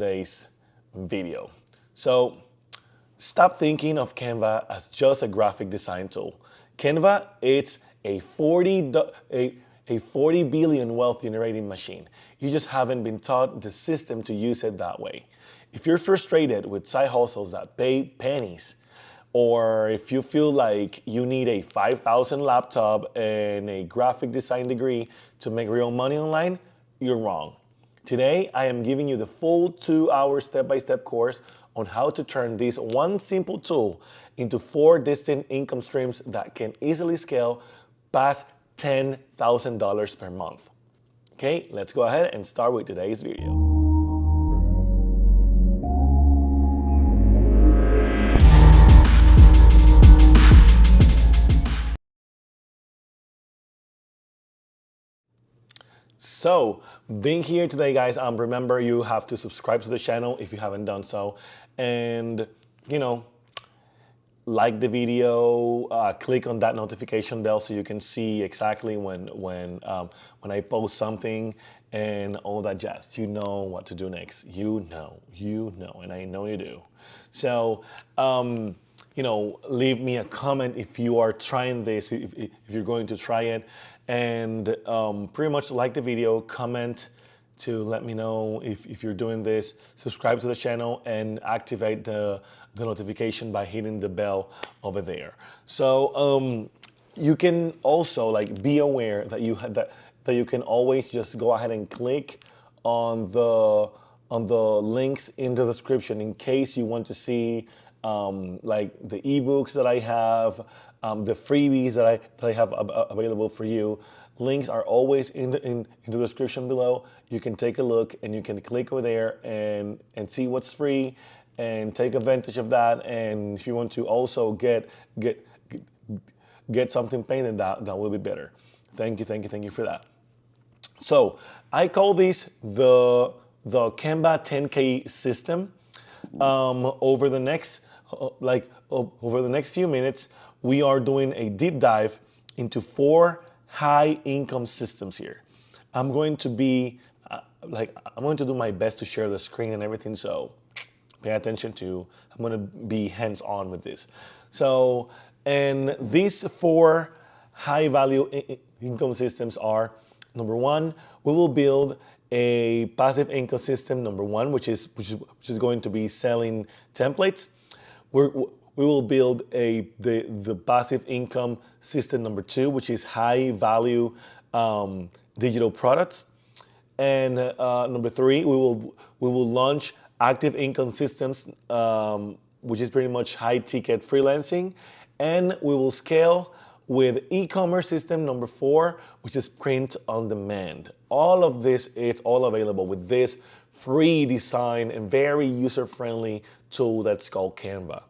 today's video. So stop thinking of Canva as just a graphic design tool. Canva, it's a 40 billion wealth generating machine. You just haven't been taught the system to use it that way. If you're frustrated with side hustles that pay pennies, or if you feel like you need a 5,000 laptop and a graphic design degree to make real money online, you're wrong. Today, I am giving you the full 2-hour step-by-step course on how to turn this one simple tool into 4 distinct income streams that can easily scale past $10,000 per month. Okay, let's go ahead and start with today's video. So, being here today, guys, remember you have to subscribe to the channel if you haven't done so, and like the video, click on that notification bell so you can see exactly when I post something and all that jazz. You know what to do next. You know, and I know you do. So, leave me a comment if you are trying this, if you're going to try it, and pretty much like the video, comment to let me know if you're doing this, subscribe to the channel, and activate the notification by hitting the bell over there. So you can also be aware that that you can always just go ahead and click on the links in the description in case you want to see like the ebooks that I have, the freebies that I have available for you. Links are always in the description below. You can take a look and you can click over there and see what's free and take advantage of that. And if you want to also get something painted, that will be better. Thank you for that. So I call this the Canva 10K system. Over the next few minutes, we are doing a deep dive into 4 high income systems here. I'm going to do my best to share the screen and everything, so pay attention to, I'm going to be hands-on with this. So, and these 4 high value income systems are, number 1, we will build a passive income system, number 1, which is going to be selling templates. We will build the passive income system number 2, which is high value digital products. And number 3, we will launch active income systems, which is pretty much high ticket freelancing. And we will scale with e-commerce system number 4, which is print on demand. All of this, it's all available with this free design and very user-friendly tool that's called Canva.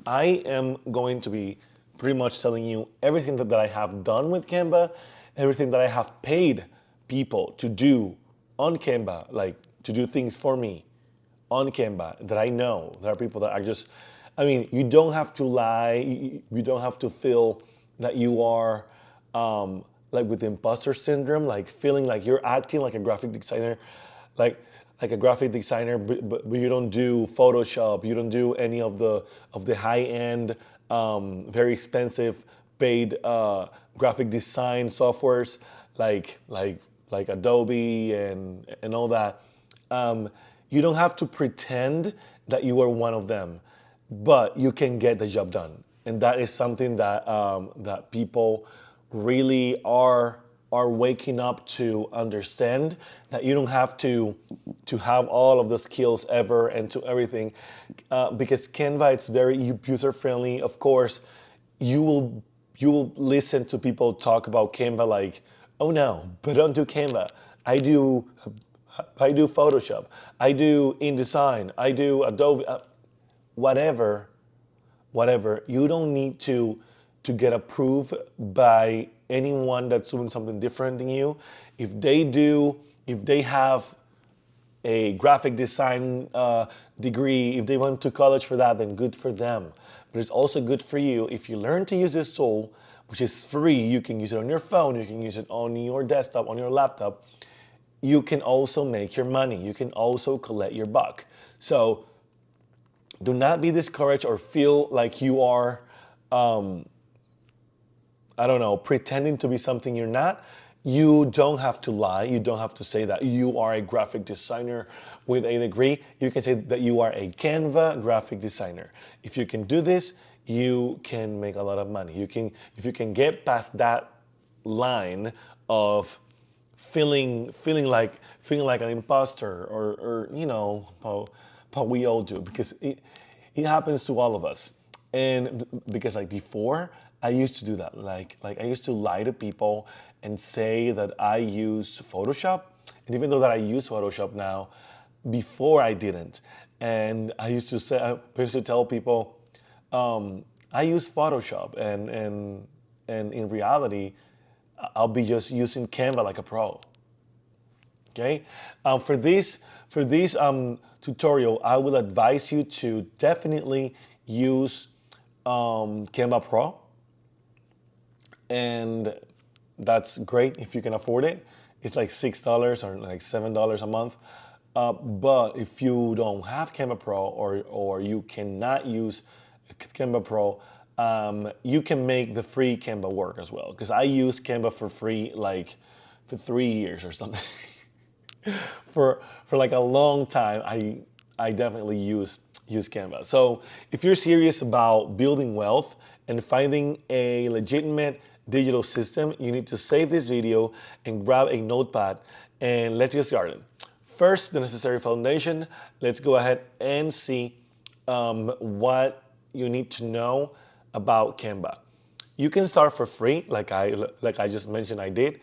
I am going to be pretty much telling you everything that I have done with Canva, everything that I have paid people to do on Canva, like to do things for me on Canva that I know. There are people that are just, you don't have to lie, you don't have to feel that you are with imposter syndrome, like feeling like you're acting like a graphic designer, like a graphic designer, but you don't do Photoshop, you don't do any of the high-end, very expensive paid graphic design softwares like Adobe and all that. You don't have to pretend that you are one of them, but you can get the job done. And that is something that that people really are waking up to understand, that you don't have to have all of the skills ever and to everything, because Canva, it's very user friendly. Of course, you will listen to people talk about Canva like, oh no, but don't do Canva. I do Photoshop. I do InDesign. I do Adobe. Whatever. You don't need to get approved by anyone that's doing something different than you. If they have a graphic design degree, if they went to college for that, then good for them. But it's also good for you if you learn to use this tool, which is free. You can use it on your phone, you can use it on your desktop, on your laptop. you can also make your money. You can also collect your buck. So do not be discouraged or feel like you are, I don't know, pretending to be something you're not. You don't have to lie. You don't have to say that you are a graphic designer with a degree. You can say that you are a Canva graphic designer. If you can do this, you can make a lot of money. If you can get past that line of feeling like an imposter, or how we all do, because it happens to all of us. And because like before, I used to do that. Like I used to lie to people and say that I use Photoshop. And even though that I use Photoshop now, before I didn't. And I used to tell people, I use Photoshop, and in reality, I'll be just using Canva like a pro. Okay, for this tutorial, I will advise you to definitely use Canva Pro, and that's great if you can afford it. It's like $6 or like $7 a month. But if you don't have Canva Pro, or you cannot use Canva Pro, you can make the free Canva work as well. Because I used Canva for free like for 3 years or something. For like a long time, I definitely use Canva. So if you're serious about building wealth and finding a legitimate digital system, you need to save this video and grab a notepad, and let's get started. First, the necessary foundation. Let's go ahead and see what you need to know about Canva. You can start for free, like I just mentioned I did.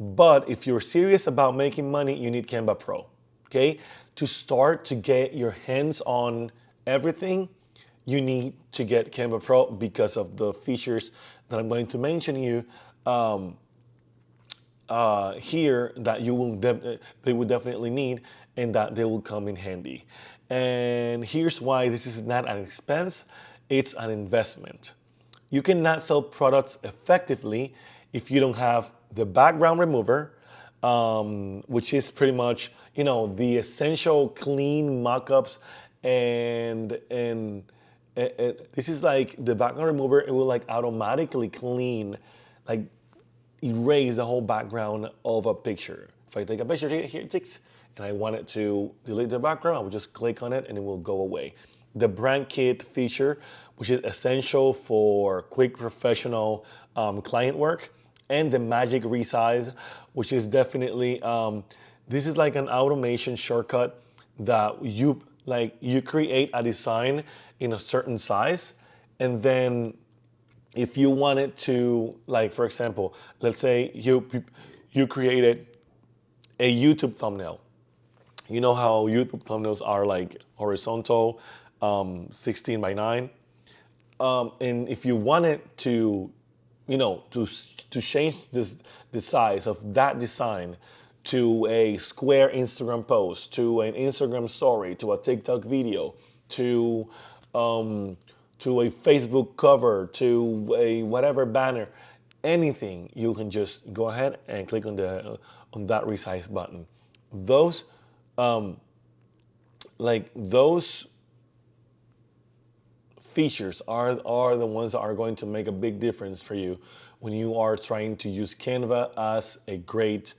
But if you're serious about making money, you need Canva Pro. Okay? To start to get your hands on everything, you need to get Canva Pro because of the features that I'm going to mention you here that they will definitely need, and that they will come in handy. And here's why this is not an expense, it's an investment. You cannot sell products effectively if you don't have the background remover, which is pretty much, the essential clean mockups, and this is like the background remover. It will like automatically clean, like erase the whole background of a picture. If I take a picture here, it takes, and I want it to delete the background, I will just click on it and it will go away. The brand kit feature, which is essential for quick professional client work, and the magic resize, which is definitely, this is like an automation shortcut that you create a design in a certain size, and then if you wanted to, like for example, let's say you created a YouTube thumbnail. You know how YouTube thumbnails are like horizontal, 16 by 9. And if you wanted to, to change the size of that design to a square Instagram post, to an Instagram story, to a TikTok video, to a Facebook cover, to a whatever banner, anything, you can just go ahead and click on that resize button. Those those features are the ones that are going to make a big difference for you when you are trying to use Canva as a great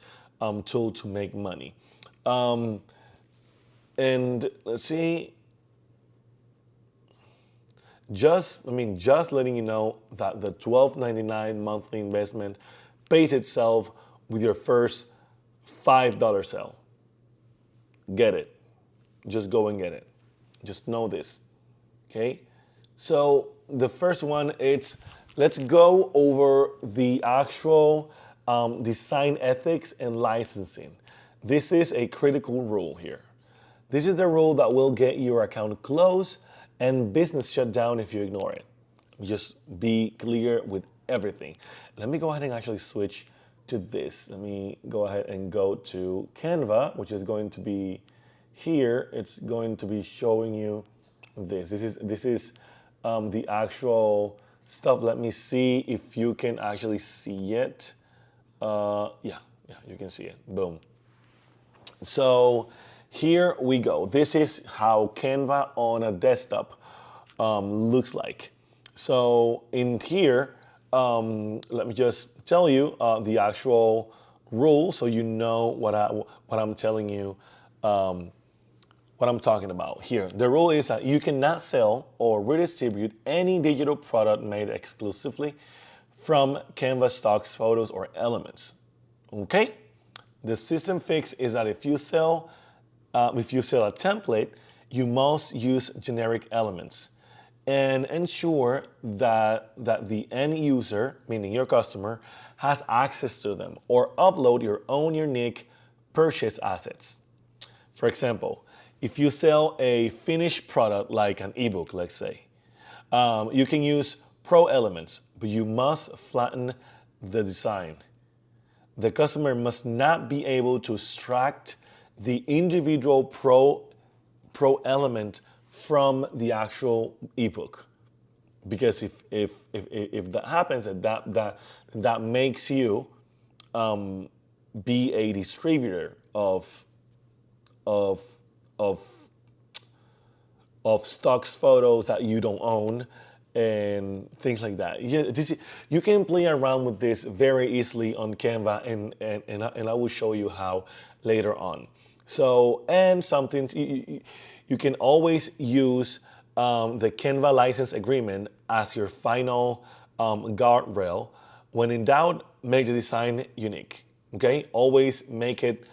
tool to make money. And let's see. Just letting you know that the $12.99 monthly investment pays itself with your first $5 sale. Get it. Just go and get it. Just know this. Okay? So the first one, let's go over the actual design ethics and licensing. This is a critical rule here. This is the rule that will get your account closed and business shut down if you ignore it. Just be clear with everything. Let me go ahead and actually switch to this. Let me go ahead and go to Canva, which is going to be here. It's going to be showing you this. This is the actual stuff. Let me see if you can actually see it. Yeah, you can see it. Boom. So here we go. This is how Canva on a desktop looks like. So in here, let me just tell you the actual rule so you know what I'm telling you, what I'm talking about here. The rule is that you cannot sell or redistribute any digital product made exclusively from Canva stocks, photos, or elements. Okay? The system fix is that if you sell a template, you must use generic elements and ensure that the end user, meaning your customer, has access to them or upload your own unique purchase assets. For example, if you sell a finished product like an ebook, let's say, you can use pro elements, but you must flatten the design. The customer must not be able to extract the individual pro element from the actual ebook, because if that happens, that makes you be a distributor of of of stocks photos that you don't own and things like that. You can play around with this very easily on Canva, and I will show you how later on. So, and something you can always use the Canva license agreement as your final guardrail. When in doubt, make the design unique. Okay, always make it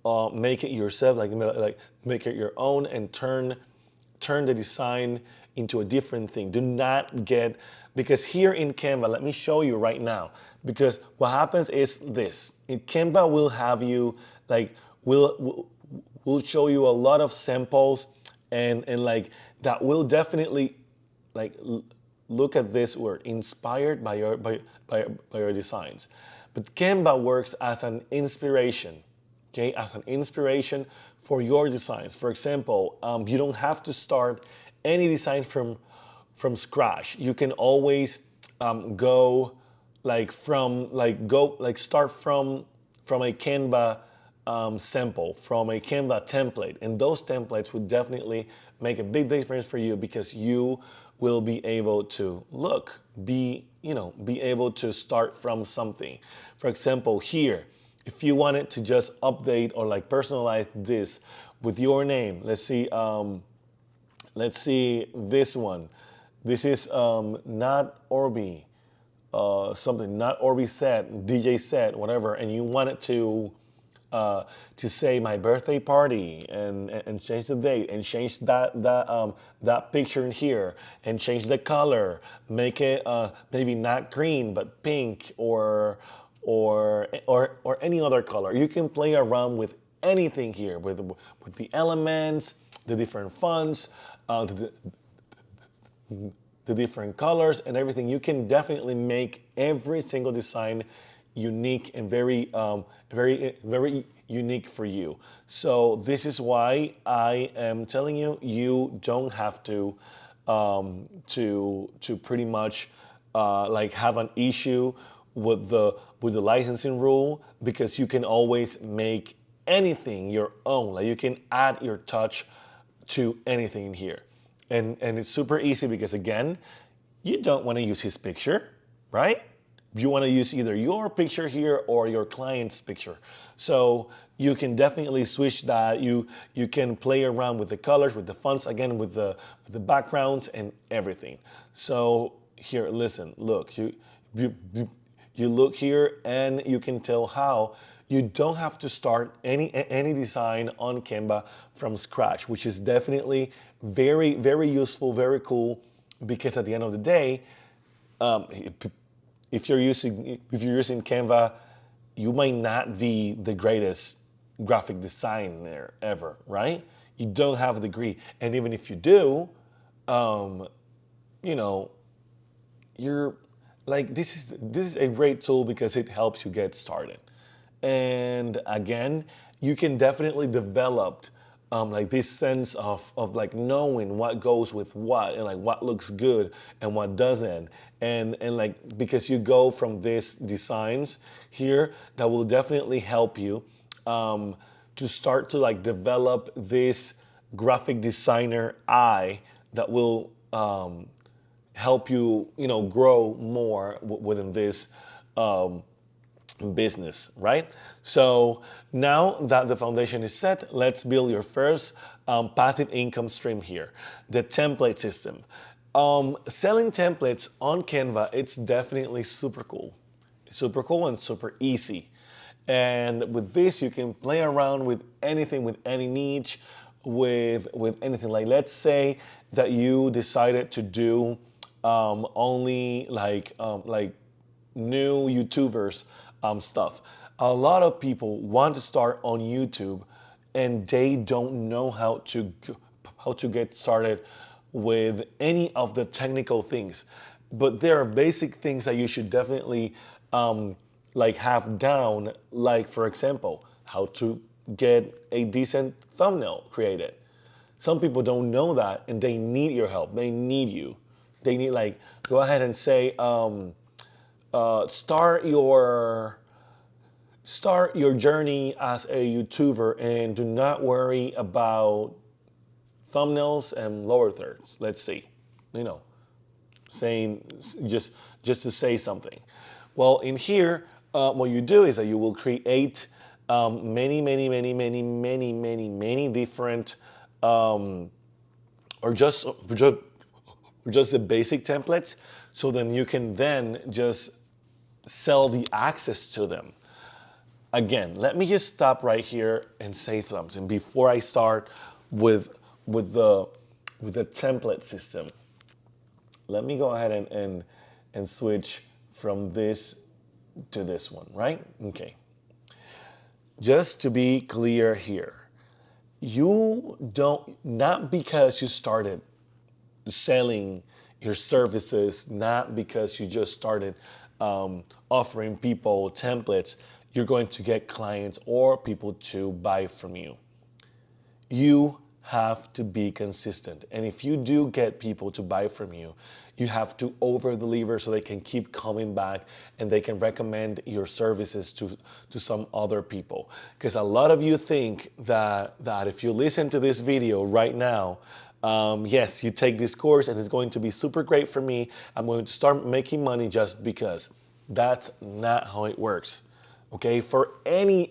yourself, like make it your own, and turn the design into a different thing. Do not get, because here in Canva, let me show you right now, because what happens is this. In Canva will have you, like, will show you a lot of samples, and like that will definitely, like, look at this word, inspired by your designs. But Canva works as an inspiration, okay, as an inspiration for your designs. For example, you don't have to start any design from scratch. You can always go like from like go like start from a Canva sample, from a Canva template, and those templates would definitely make a big difference for you, because you will be able to be able to start from something. For example, here, if you wanted to just update or like personalize this with your name, let's see this one. This is not Orbi, something, not Orbi set, DJ set, whatever, and you want it to say my birthday party, and change the date, and change that picture in here, and change the color, make it maybe not green but pink, or any other color. You can play around with anything here with the elements, the different fonts, the different colors and everything. You can definitely make every single design unique and very unique for you. So this is why I am telling you, you don't have to pretty much like have an issue with the licensing rule, because you can always make anything your own. Like, you can add your touch to anything in here. And it's super easy, because again, you don't want to use his picture, right? You want to use either your picture here or your client's picture. So you can definitely switch that. You can play around with the colors, with the fonts, again, with the backgrounds and everything. So here, listen, look, you look here and you can tell how you don't have to start any design on Canva from scratch, which is definitely very useful, very cool, because at the end of the day, if you're using Canva, you might not be the greatest graphic designer ever, right? You don't have a degree, and even if you do, you know, you're like, this is a great tool because it helps you get started. And again, you can definitely develop like this sense of like knowing what goes with what, and like what looks good and what doesn't, and like, because you go from these designs here that will definitely help you to start to like develop this graphic designer eye that will help you, grow more within this business, right? So now that the foundation is set, let's build your first passive income stream here, the template system. Selling templates on Canva, it's definitely super cool and super easy. And with this, you can play around with anything, with any niche, with anything. Like let's say that you decided to do only like new YouTubers stuff. A lot of people want to start on YouTube, and they don't know how to get started with any of the technical things. But there are basic things that you should definitely like have down. Like for example, how to get a decent thumbnail created. Some people don't know that, and they need your help. They need you. They need like go ahead and say start your journey as a YouTuber and do not worry about thumbnails and lower thirds. Let's see, saying just to say something. Well, in here, what you do is that you will create many different or just the basic templates. So then you can then just sell the access to them. Again, let me just stop right here and say something before I start with the template system. Let me go ahead and switch from this to this one, right? Okay. Just to be clear here, you don't, not because you started selling your services, not because you just started offering people templates, you're going to get clients or people to buy from you. You have to be consistent. And if you do get people to buy from you, you have to over deliver so they can keep coming back and they can recommend your services to some other people. Because a lot of you think that if you listen to this video right now, yes, you take this course and it's going to be super great for me. I'm going to start making money just because. That's not how it works. Okay, for any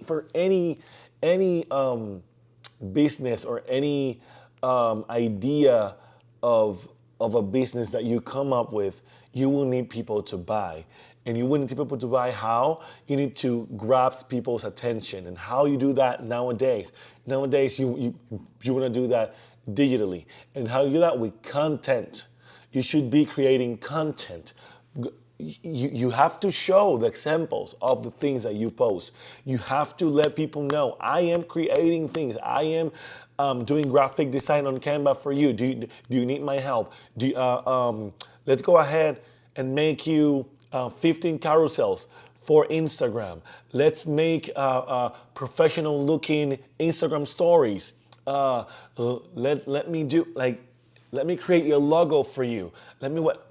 business or any idea of a business that you come up with, you will need people to buy. And you will need people to buy how? You need to grasp people's attention. And how you do that nowadays? Nowadays, you want to do that digitally. And how you do that? With content. You should be creating content. You have to show the examples of the things that you post. You have to let people know, I am creating things. I am doing graphic design on Canva for you. Do you need my help? Let's go ahead and make you 15 carousels for Instagram. Let's make professional looking Instagram stories. Let me do like, let me create your logo for you.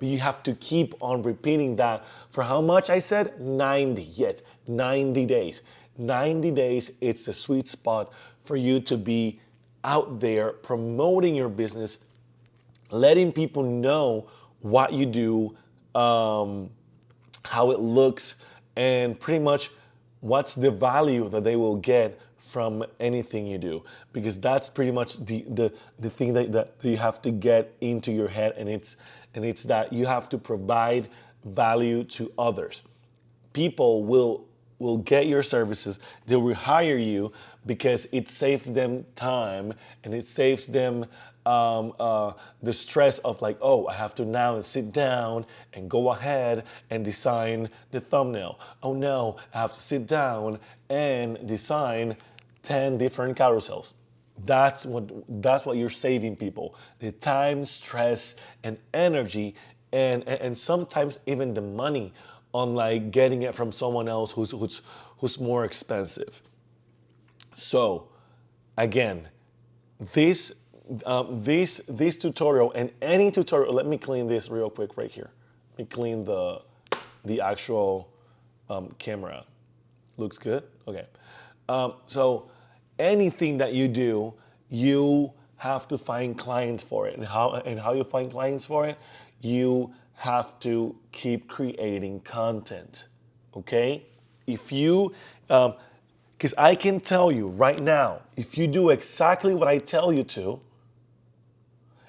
You have to keep on repeating that for how much I said? 90, yes, 90 days. 90 days, it's the sweet spot for you to be out there promoting your business, letting people know what you do, how it looks, and pretty much what's the value that they will get from anything you do, because that's pretty much the thing that you have to get into your head, and it's that you have to provide value to others. People will get your services, they will hire you because it saves them time and it saves them the stress of like, oh, I have to now sit down and go ahead and design the thumbnail. Oh no, I have to sit down and design 10 different carousels. That's what you're saving people. The time, stress, and energy, and sometimes even the money on like getting it from someone else who's more expensive. So again, this tutorial and any tutorial, let me clean this real quick right here. Let me clean the actual camera. Looks good? Okay. So anything that you do, you have to find clients for it. And how you find clients for it? You have to keep creating content. Okay? If you, because I can tell you right now, if you do exactly what I tell you to,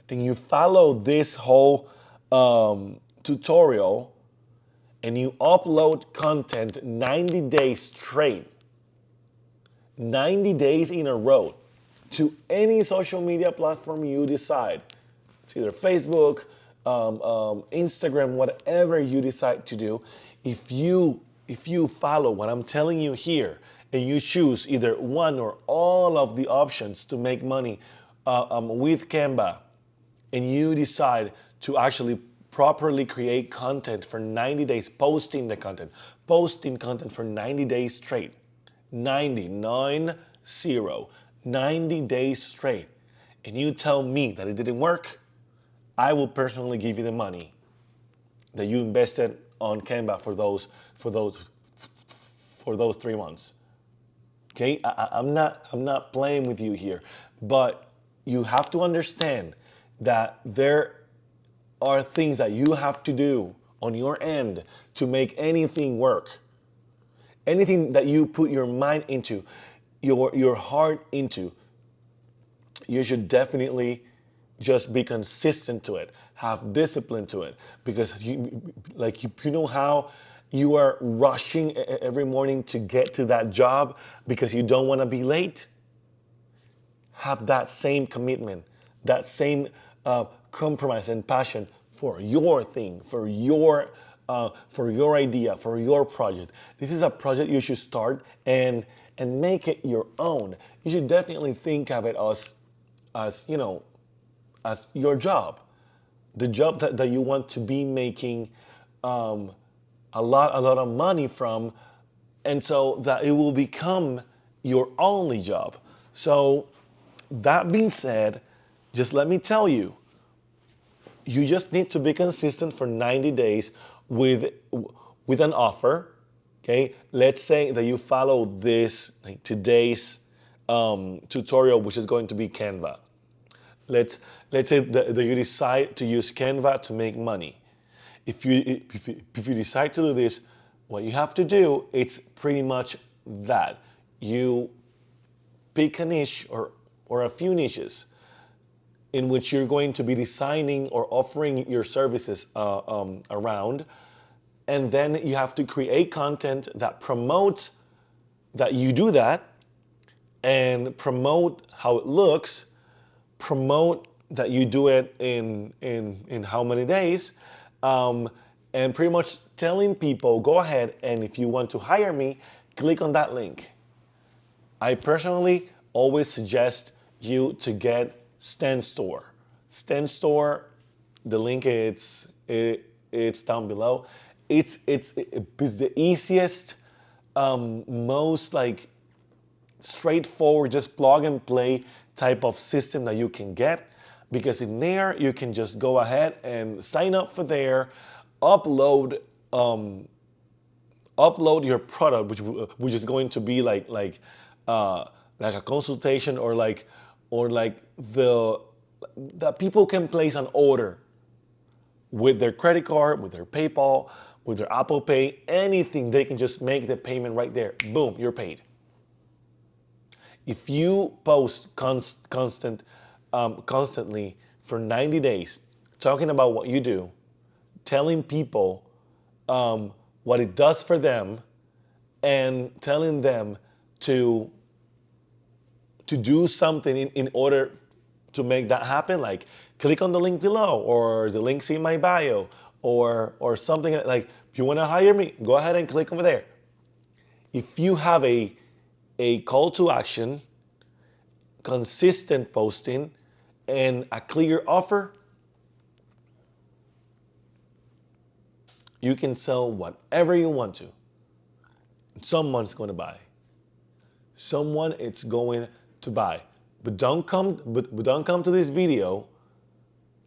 and you follow this whole tutorial, and you upload content 90 days straight, 90 days in a row, to any social media platform you decide. It's either Facebook, Instagram, whatever you decide to do. If you follow what I'm telling you here, and you choose either one or all of the options to make money with Canva, and you decide to actually properly create content for 90 days, posting content for 90 days straight, 90 days straight, and you tell me that it didn't work, I will personally give you the money that you invested on Canva for those 3 months. Okay, I'm not playing with you here, but you have to understand that there are things that you have to do on your end to make anything work. Anything that you put your mind into, your heart into, you should definitely just be consistent to it, have discipline to it, because you know how you are rushing every morning to get to that job because you don't want to be late. Have that same commitment, that same compromise and passion for your thing, for your idea, for your project. This is a project you should start and make it your own. You should definitely think of it as as your job, the job that you want to be making a lot of money from, and so that it will become your only job. So that being said, just let me tell you, you just need to be consistent for 90 days with an offer. Okay, let's say that you follow this today's tutorial, which is going to be Canva. Let's say that you decide to use Canva to make money. If you decide to do this, what you have to do, it's pretty much that. You pick a niche or a few niches in which you're going to be designing or offering your services around. And then you have to create content that promotes that you do that, and promote how it looks, promote that you do it in how many days, and pretty much telling people, go ahead, and if you want to hire me, click on that link. I personally always suggest you to get StanStore. StanStore, the link it's down below. It's the easiest, most straightforward, just plug and play type of system that you can get, because in there you can just go ahead and sign up for there, upload your product, which is going to be like a consultation, or that people can place an order with their credit card, with their PayPal, with their Apple Pay, anything. They can just make the payment right there. Boom, you're paid. If you post constantly for 90 days, talking about what you do, telling people what it does for them, and telling them to do something in order to make that happen, like click on the link below, or the link's in my bio, or something like, if you want to hire me, go ahead and click over there. If you have a call to action, consistent posting, and a clear offer, you can sell whatever you want to. Someone's going to buy. Someone is going to buy. But don't come to this video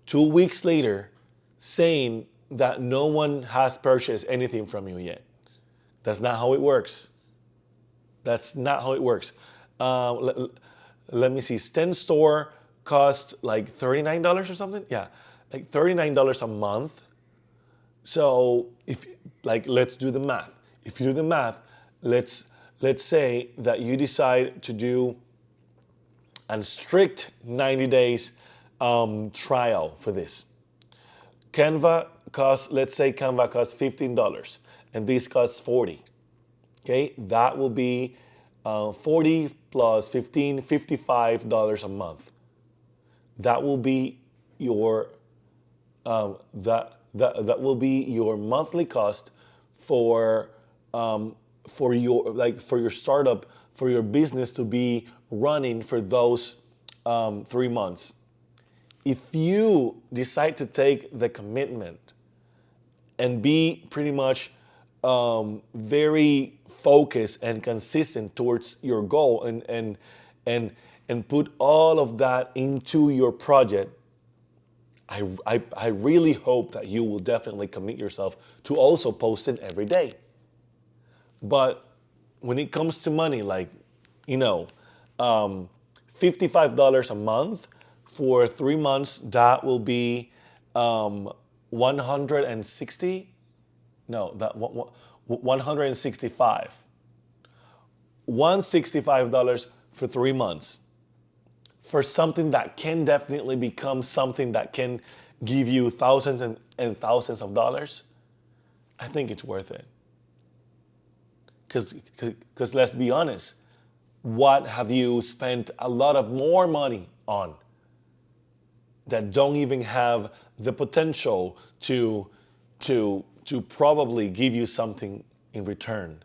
2 weeks later saying that no one has purchased anything from you yet. That's not how it works. That's not how it works. let, let me see, Sten store cost like $39 or something. Yeah, like $39 a month. So if like let's do the math. If you do the math, let's let's say that you decide to do a strict 90 days trial for this. Canva costs, let's say Canva costs $15 and this costs 40. Okay, that will be 40 plus 15, $55 a month. That will be your that will be your monthly cost for for your startup, for your business to be running for those 3 months. If you decide to take the commitment and be pretty much very focused and consistent towards your goal, and put all of that into your project, I really hope that you will definitely commit yourself to also posting every day. But when it comes to money, like, you know, $55 a month for 3 months, that will be 160. No, that 165. $165 for 3 months for something that can definitely become something that can give you thousands and thousands of dollars. I think it's worth it. Because let's be honest, what have you spent a lot of more money on that don't even have the potential to probably give you something in return,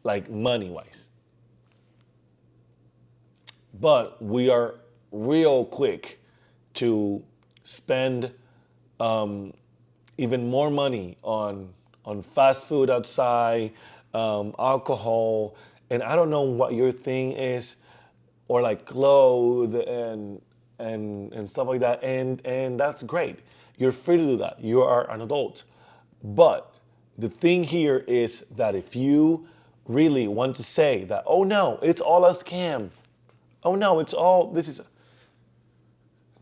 like money wise? But we are real quick to spend even more money on fast food outside, alcohol, and I don't know what your thing is, or like clothes and stuff like that, and that's great. You're free to do that. You are an adult. But the thing here is that if you really want to say that, oh no, it's all a scam. Oh no, it's all, this is,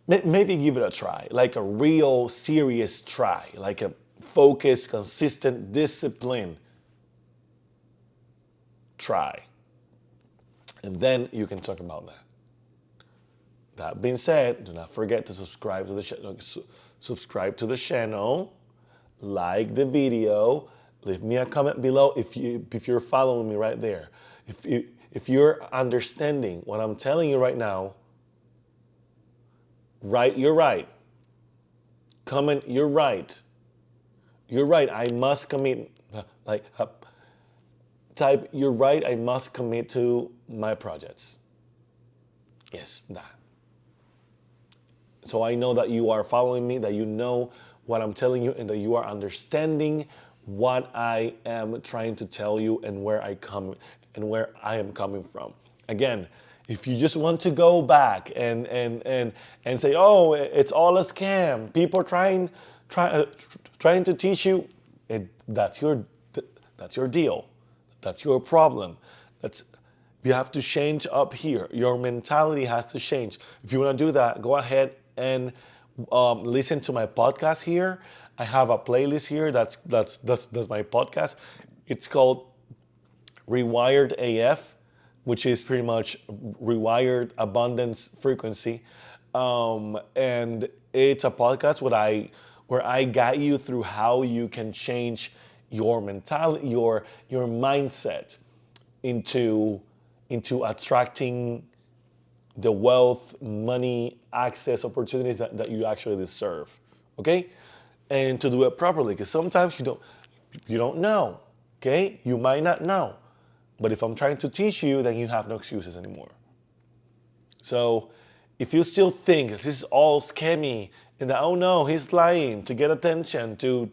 maybe give it a try, like a real serious try, like a focused, consistent, discipline try. And then you can talk about that. That being said, do not forget to subscribe to the channel. Subscribe to the channel, like the video, leave me a comment below if you're following me right there. If you're understanding what I'm telling you right now, right, you're right. Comment, you're right. You're right, I must commit. Like, type, you're right, I must commit to my projects. Yes, that. So I know that you are following me, that you know what I'm telling you, and that you are understanding what I am trying to tell you and where I am coming from. Again, if you just want to go back and say, oh, it's all a scam, people trying to teach you, that's your deal, that's your problem. You have to change up here. Your mentality has to change. If you want to do that, go ahead and listen to my podcast here. I have a playlist here. That's my podcast. It's called Rewired AF, which is pretty much rewired abundance frequency, and it's a podcast where I guide you through how you can change your mentality, your mindset into attracting the wealth, money, access, opportunities that you actually deserve. Okay? And to do it properly, because sometimes you don't know. Okay? You might not know. But if I'm trying to teach you, then you have no excuses anymore. So if you still think this is all scammy and that, oh no, he's lying to get attention, to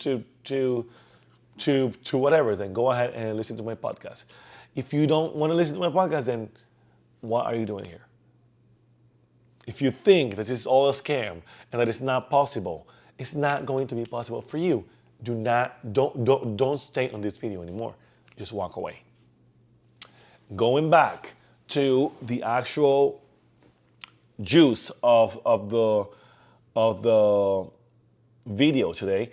whatever, then go ahead and listen to my podcast. If you don't want to listen to my podcast, then what are you doing here? If you think that this is all a scam and that it's not possible, it's not going to be possible for you. Don't stay on this video anymore. Just walk away. Going back to the actual juice of the video today,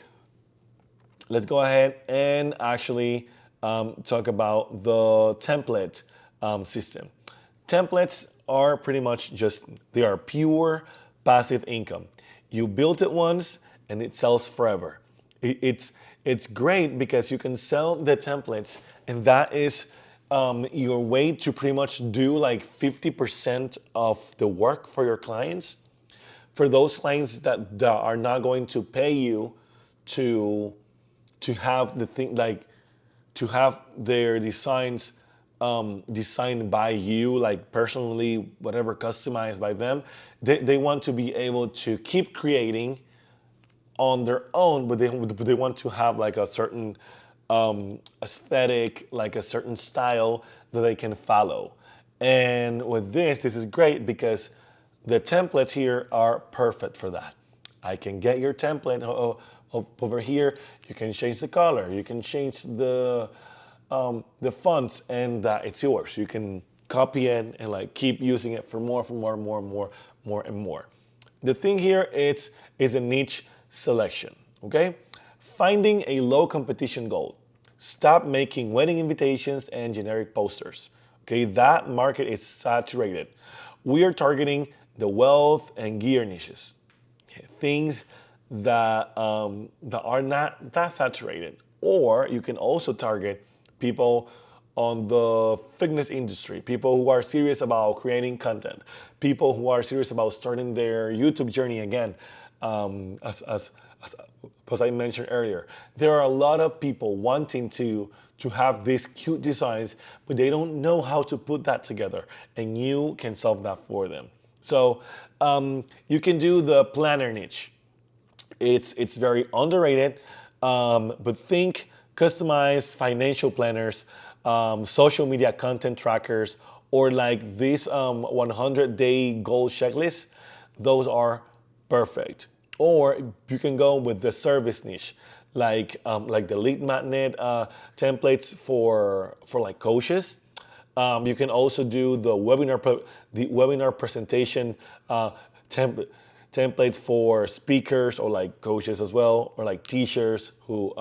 let's go ahead and actually talk about the template system. Templates are pretty much just, they are pure passive income. You built it once and it sells forever. It's great because you can sell the templates, and that is your way to pretty much do like 50% of the work for your clients. For those clients that are not going to pay you to have the thing, like to have their designs designed by you, like personally, whatever, customized by them. They want to be able to keep creating on their own, but they want to have like a certain aesthetic, like a certain style that they can follow. And with this is great because the templates here are perfect for that. I can get your template over here. You can change the color. You can change the fonts, and it's yours. You can copy it and like keep using it for more, and more. The thing here is a niche selection. Okay, finding a low competition goal. Stop making wedding invitations and generic posters. Okay, that market is saturated. We are targeting the wealth and gear niches. Okay, things that are not that saturated. Or you can also target people on the fitness industry, people who are serious about creating content, people who are serious about starting their YouTube journey again. As I mentioned earlier, there are a lot of people wanting to have these cute designs, but they don't know how to put that together, and you can solve that for them. So you can do the planner niche. It's very underrated, but think customized financial planners, social media content trackers, or like this 100-day goal checklist. Those are perfect. Or you can go with the service niche, like the lead magnet templates for like coaches. You can also do the webinar presentation templates for speakers or like coaches as well, or like teachers who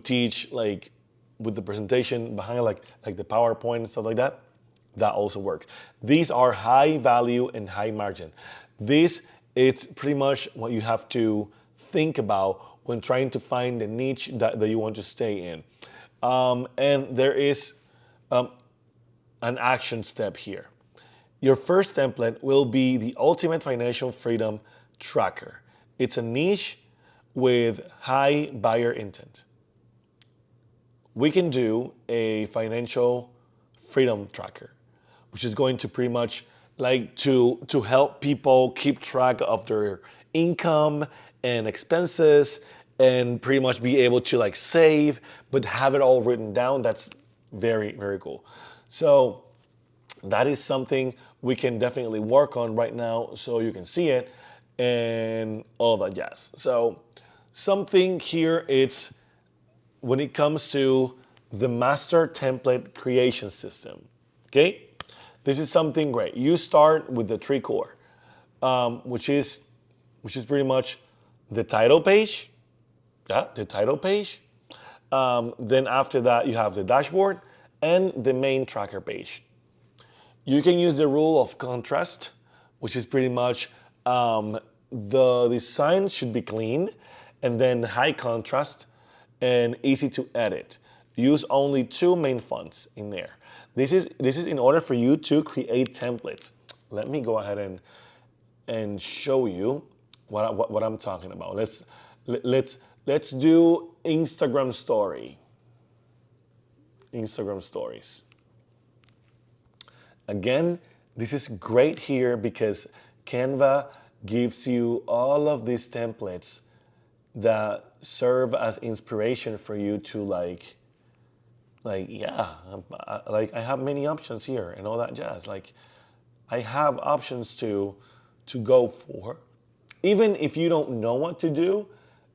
teach like with the presentation behind like the PowerPoint and stuff like that. That also works. These are high value and high margin. This it's pretty much what you have to think about when trying to find the niche that you want to stay in. And there is an action step here. Your first template will be the ultimate financial freedom tracker. It's a niche with high buyer intent. We can do a financial freedom tracker, which is going to pretty much like to help people keep track of their income and expenses, and pretty much be able to like save, but have it all written down. That's very, very cool. So that is something we can definitely work on right now so you can see it and all that jazz. So something here, it's when it comes to the master template creation system. Okay, this is something great. You start with the three core, which is pretty much the title page. Yeah, the title page. Then after that, you have the dashboard and the main tracker page. You can use the rule of contrast, which is pretty much the design should be clean and then high contrast and easy to edit. Use only two main fonts in there. This is in order for you to create templates. Let me go ahead and show you what I'm talking about. Let's do Instagram story. Instagram stories. Again, this is great here because Canva gives you all of these templates that serve as inspiration for you to like I have many options here and all that jazz. Like I have options to go for. Even if you don't know what to do,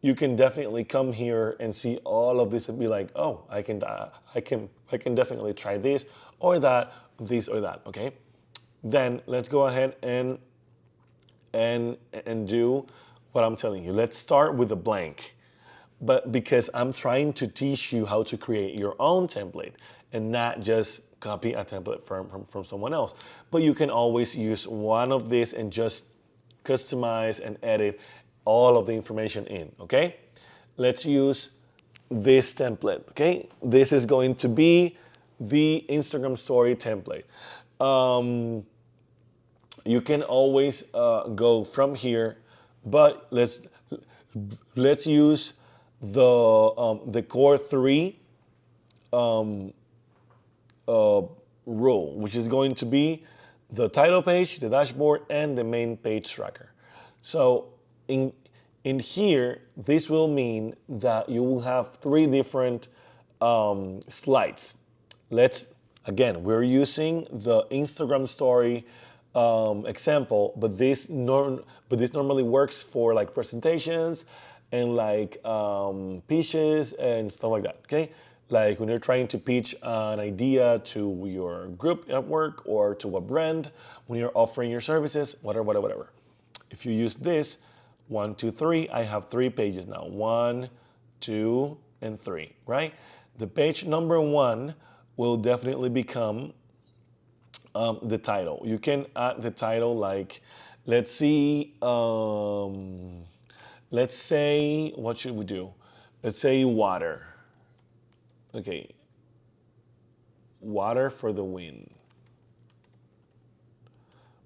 you can definitely come here and see all of this and be like, oh, I can definitely try this or that, this or that, okay? Then let's go ahead and do what I'm telling you. Let's start with a blank. But because I'm trying to teach you how to create your own template and not just copy a template from someone else. But you can always use one of these and just customize and edit all of the information in, okay? Let's use this template, okay? This is going to be the Instagram story template. You can always go from here, but let's use the core three rule, which is going to be the title page, the dashboard, and the main page tracker. So in here, this will mean that you will have three different slides. We're using the Instagram story example, but this normally works for like presentations and like pitches and stuff like that, okay? Like when you're trying to pitch an idea to your group at work or to a brand, when you're offering your services, whatever. If you use this, 1, 2, 3, I have 3 pages now. 1, 2, and 3, right? The page number 1 will definitely become the title. You can add the title like, let's say, what should we do? Let's say water. Okay, water for the win,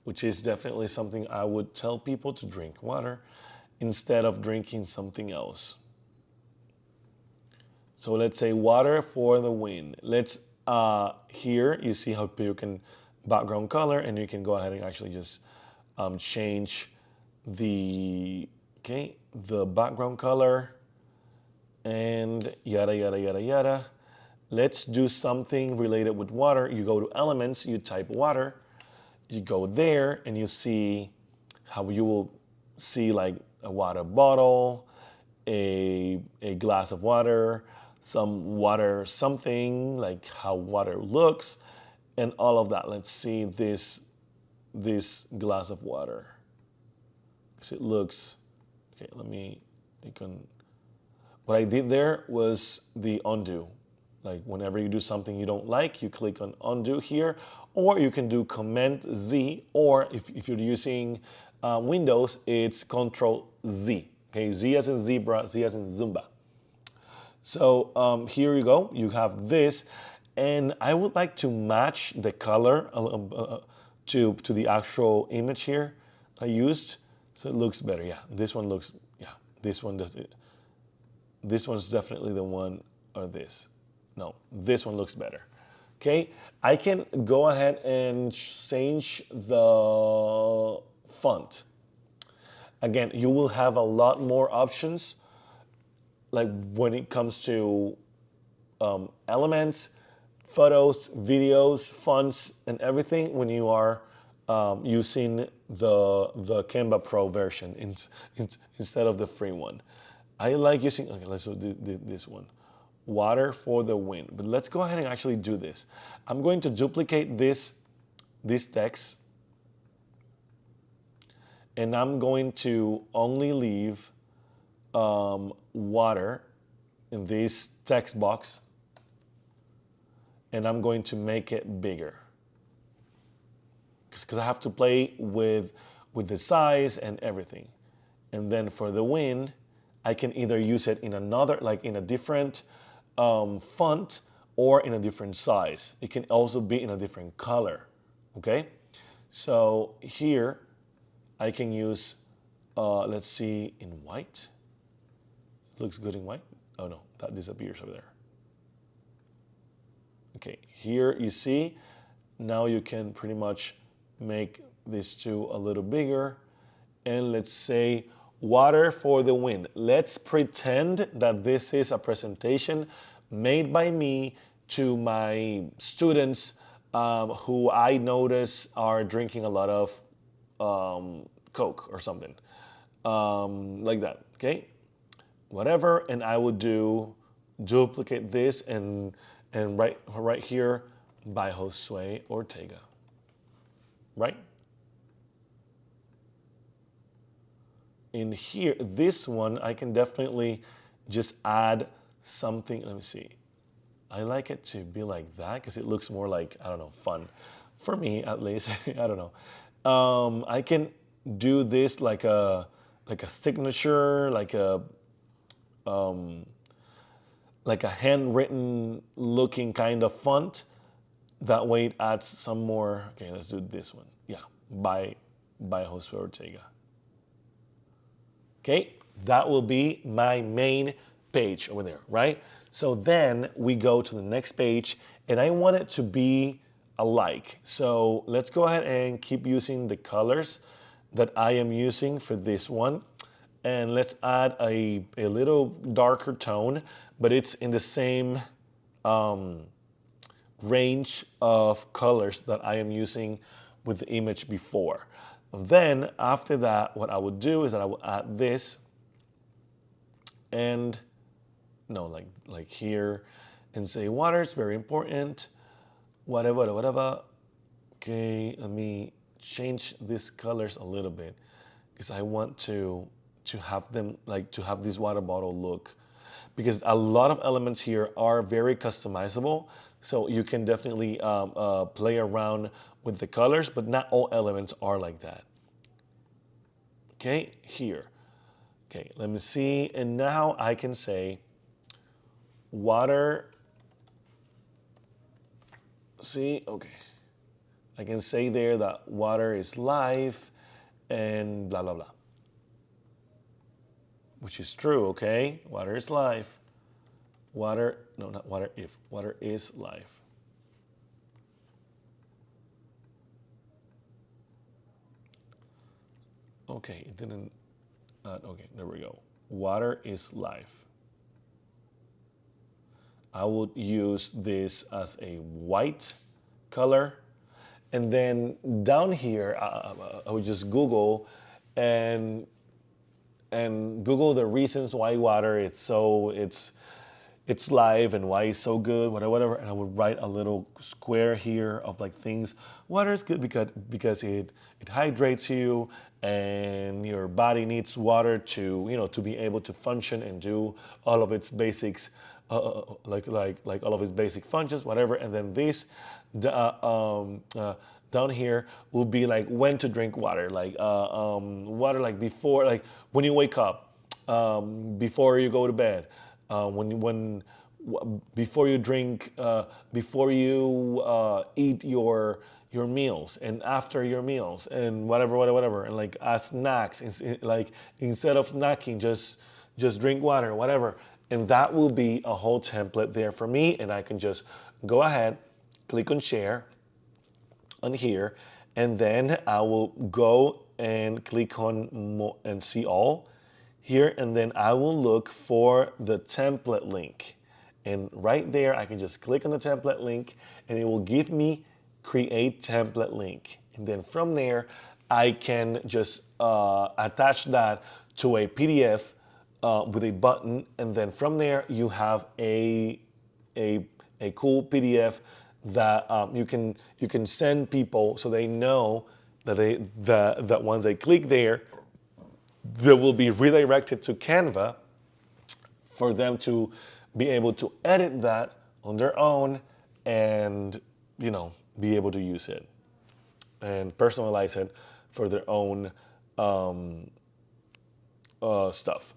which is definitely something I would tell people to drink water instead of drinking something else. So let's say water for the win. Let's, here you see how you can background color, and you can go ahead and actually just change the background color and yada, yada, yada, yada. Let's do something related with water. You go to elements, you type water, you go there, and you see how you will see like a water bottle, a glass of water, some water something, like how water looks, and all of that. Let's see this glass of water. So it looks, okay, what I did there was the undo. Like whenever you do something you don't like, you click on undo here, or you can do Command Z, or if you're using Windows, it's Control Z. Okay, Z as in zebra, Z as in Zumba. So here you go, you have this, and I would like to match the color to the actual image here I used, so it looks better. Yeah, this one looks, yeah, this one does it. This one's definitely the one, or this. No, this one looks better. Okay, I can go ahead and change the font. Again, you will have a lot more options, like when it comes to elements, photos, videos, fonts, and everything when you are using the Canva Pro version instead of the free one. I like using, okay, let's do this one. Water for the win. But let's go ahead and actually do this. I'm going to duplicate this text, and I'm going to only leave water in this text box, and I'm going to make it bigger because I have to play with the size and everything. And then for the win, I can either use it in another, like in a different font, or in a different size. It can also be in a different color, okay? So here I can use, let's see, in white. It looks good in white. Oh no, that disappears over there. Okay, here you see, now you can pretty much make these two a little bigger. And let's say water for the win. Let's pretend that this is a presentation made by me to my students who I notice are drinking a lot of Coke or something like that, okay? Whatever, and I would duplicate this and right here, by Josue Ortega, right? In here, this one, I can definitely just add something. Let me see. I like it to be like that because it looks more like, I don't know, fun. For me, at least. I don't know. I can do this like a signature, like a handwritten looking kind of font. That way it adds some more. Okay, let's do this one. Yeah, by Josue Ortega. Okay, that will be my main page over there, right? So then we go to the next page and I want it to be alike. So let's go ahead and keep using the colors that I am using for this one. And let's add a little darker tone, but it's in the same range of colors that I am using with the image before. Then after that, what I would do is that I will add this and no, like here and say water is very important, whatever, whatever. Okay, let me change these colors a little bit because I want to have them like to have this water bottle look because a lot of elements here are very customizable. So you can definitely play around with the colors, but not all elements are like that. Okay, here. Okay, let me see. And now I can say water. See, okay. I can say there that water is life and blah, blah, blah. Which is true, okay? Water is life. Water, no, not water if. Water is life. Okay, it didn't, okay, there we go. Water is life. I would use this as a white color. And then down here, I would just Google and Google the reasons why water it's live and why it's so good, whatever. And I would write a little square here of like things. Water is good because it hydrates you and your body needs water to be able to function and do all of its basics, like all of its basic functions, whatever. And then this down here will be like when to drink water, water like before, like when you wake up, before you go to bed, before you drink, before you eat your meals and after your meals and whatever, and like as snacks, like instead of snacking, just drink water, whatever. And that will be a whole template there for me, and I can just go ahead, click on share on here, and then I will go and click on and see all here, and then I will look for the template link. And right there, I can just click on the template link and it will give me create template link. And then from there, I can just attach that to a PDF with a button. And then from there, you have a cool PDF that you can send people so they know that once they click there, they will be redirected to Canva for them to be able to edit that on their own and be able to use it and personalize it for their own stuff.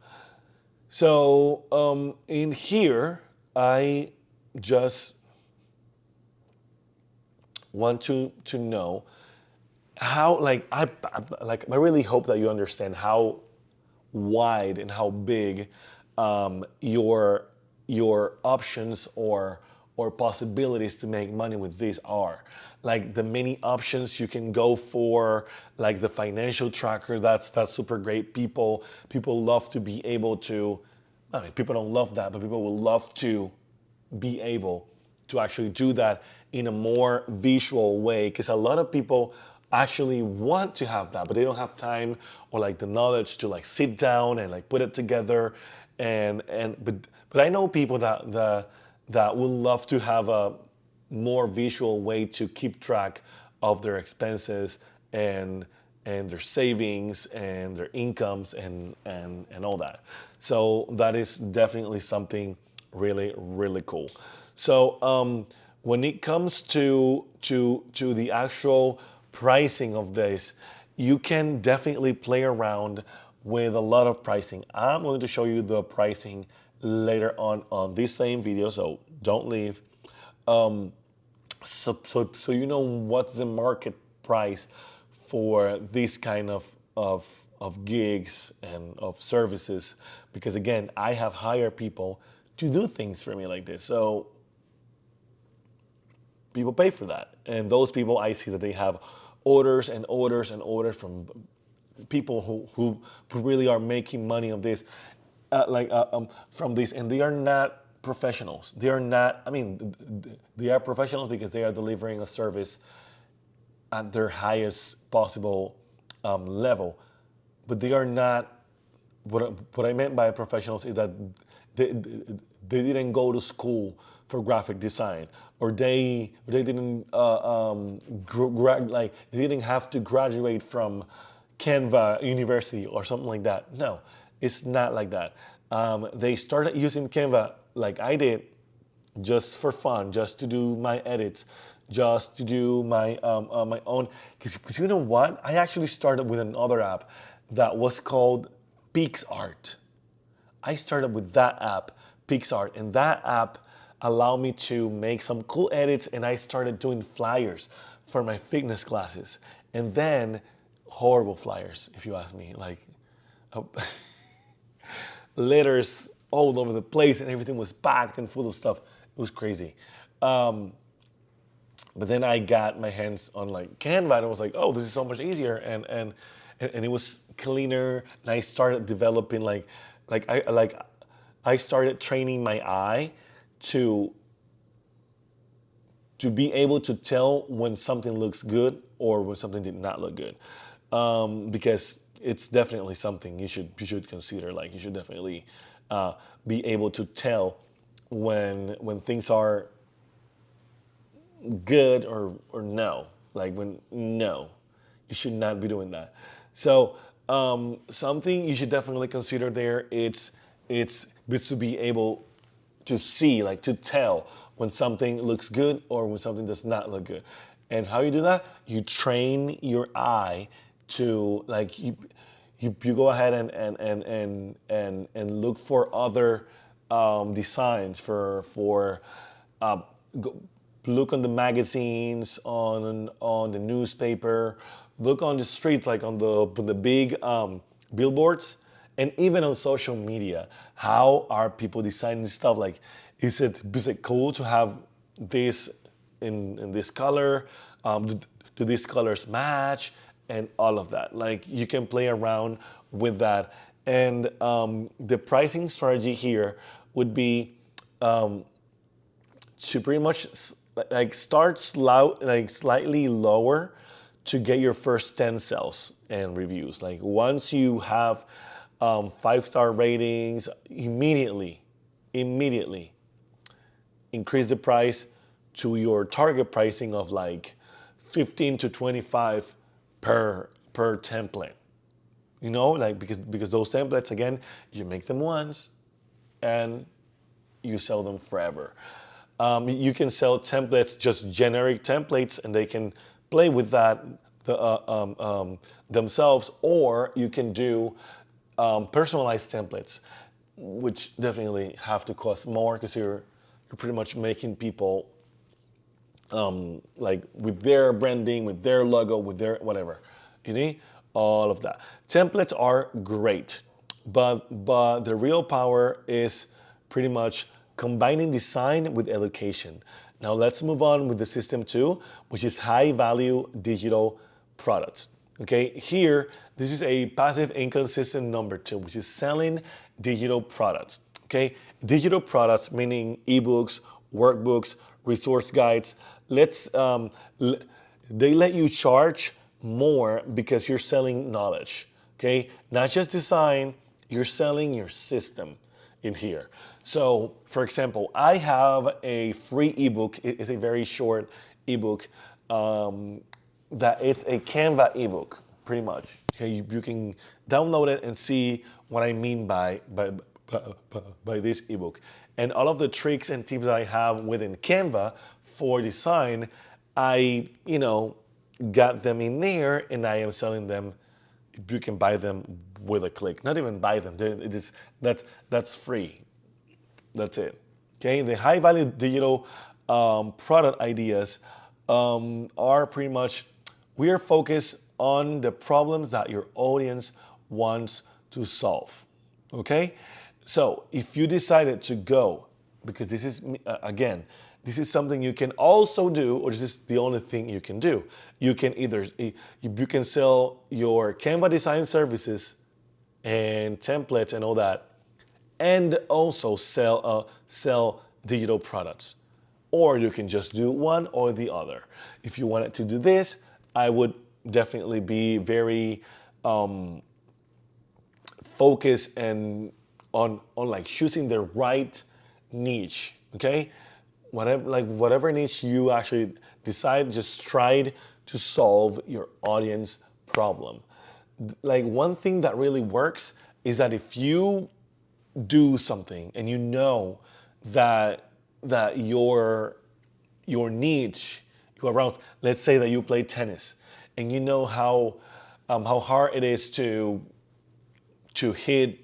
So in here, I just want to know how, I really hope that you understand how wide and how big your options or possibilities to make money with these are. Like the many options you can go for, like the financial tracker, that's super great. People love to be able to, I mean, people don't love that, but people will love to be able to actually do that in a more visual way, because a lot of people actually want to have that, but they don't have time or like the knowledge to like sit down and like put it together. But I know people that will love to have more visual way to keep track of their expenses and their savings and their incomes and all that. So that is definitely something really really cool. So when it comes to the actual pricing of this, you can definitely play around with a lot of pricing. I'm going to show you the pricing later on this same video, so don't leave. So you know what's the market price for this kind of gigs and of services, because again, I have hired people to do things for me like this. So people pay for that. And those people, I see that they have orders and orders and orders from people who really are making money of this, from this, and they are not professionals. They are not, I mean, they are professionals because they are delivering a service at their highest possible level, but they are not, what I meant by professionals is that they didn't go to school for graphic design, or they didn't they didn't have to graduate from Canva University or something like that. No, it's not like that. They started using Canva like I did, just for fun, just to do my edits, just to do my my own. Because you know what? I actually started with another app that was called PixArt. I started with that app, PixArt, and that app allowed me to make some cool edits, and I started doing flyers for my fitness classes. And then, horrible flyers, if you ask me, like letters all over the place, and everything was packed and full of stuff. It was crazy. But then I got my hands on like Canva, and I was like, oh, this is so much easier, and it was cleaner. And I started developing I started training my eye to be able to tell when something looks good or when something did not look good, because it's definitely something you should consider. Like you should definitely be able to tell when things are good or no. Like when no, you should not be doing that. So something you should definitely consider there. It's to be able to see, like to tell when something looks good or when something does not look good. And how you do that? You train your eye to like you go ahead and look for other designs for go, look on the magazines, on the newspaper, look on the streets, like on the big billboards, and even on social media. How are people designing stuff? Like, is it cool to have this in this color? Do these colors match? And all of that. Like you can play around with that. And the pricing strategy here would be to pretty much like start slightly lower to get your first 10 sales and reviews. Like once you have 5-star ratings, immediately increase the price to your target pricing of like 15 to 25 per template. You know, like because those templates, again, you make them once and you sell them forever. You can sell templates, just generic templates, and they can play with that themselves, or you can do personalized templates, which definitely have to cost more because you're pretty much making people like with their branding, with their logo, with their whatever. You need all of that. Templates are great, but the real power is pretty much combining design with education. Now let's move on with the system 2, which is high value digital products. Okay, here, this is a passive income system number 2, which is selling digital products. Okay, digital products meaning ebooks, workbooks, resource guides. They let you charge more because you're selling knowledge. Okay, not just design, you're selling your system. in here. So, for example, I have a free ebook. It's a very short ebook that it's a Canva ebook, pretty much. Okay, you can download it and see what I mean by this ebook. And all of the tricks and tips that I have within Canva for design, I, got them in there and I am selling them. You can buy them with a click. Not even buy them. It is, that's free. That's it. Okay, the high value digital product ideas are pretty much, we are focused on the problems that your audience wants to solve. Okay, so if you decided to go, because this is, again, this is something you can also do, or this is the only thing you can do. You can either, you can sell your Canva design services and templates and all that, and also sell digital products. Or you can just do one or the other. If you wanted to do this, I would definitely be very focused and on like choosing the right niche. Okay, whatever niche you actually decide, just try to solve your audience problem. Like one thing that really works is that if you do something and you know that your niche, your around, let's say that you play tennis and you know how hard it is to hit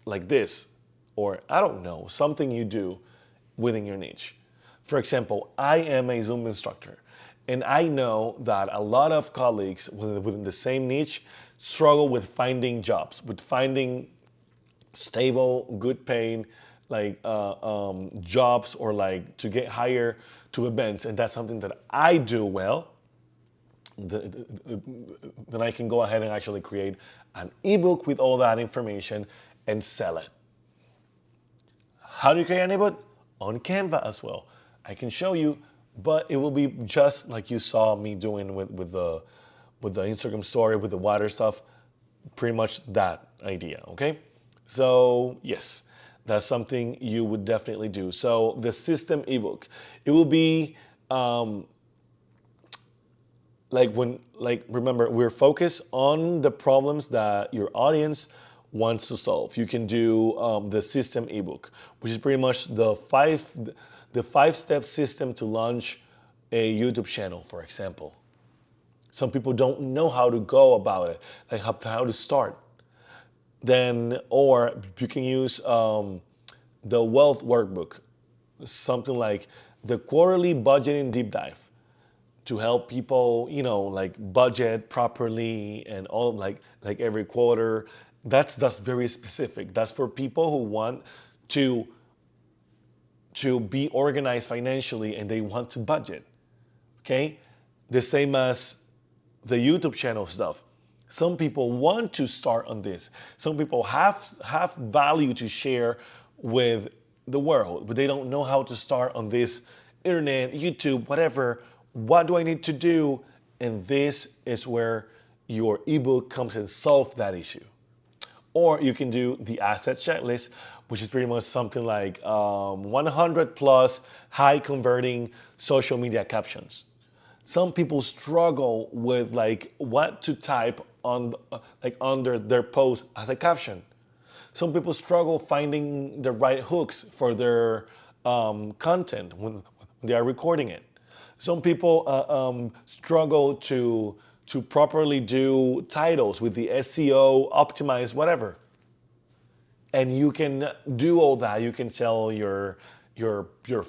like this, or I don't know, something you do within your niche. For example, I am a Zoom instructor, and I know that a lot of colleagues within the same niche struggle with finding jobs, with finding stable, good paying, like jobs, or like to get hired to events, and that's something that I do well. Then I can go ahead and actually create an ebook with all that information and sell it. How do you create an ebook? On Canva as well. I can show you, but it will be just like you saw me doing with the Instagram story, with the water stuff. Pretty much that idea, okay? So yes, that's something you would definitely do. So the system ebook, it will be remember, we're focused on the problems that your audience wants to solve. You can do the system ebook, which is pretty much the five-step system to launch a YouTube channel, for example. Some people don't know how to go about it, like how to start. Then, or you can use the wealth workbook, something like the quarterly budgeting deep dive, to help people, like budget properly and all, like every quarter. That's very specific. That's for people who want to be organized financially and they want to budget. Okay, the same as the YouTube channel stuff. Some people want to start on this. Some people have value to share with the world, but they don't know how to start on this internet, YouTube, whatever. What do I need to do? And this is where your ebook comes and solve that issue. Or you can do the asset checklist, which is pretty much something like 100 plus high converting social media captions. Some people struggle with like what to type on like under their post as a caption. Some people struggle finding the right hooks for their content when they are recording it. Some people struggle to properly do titles with the SEO, optimize, whatever. And you can do all that. You can tell your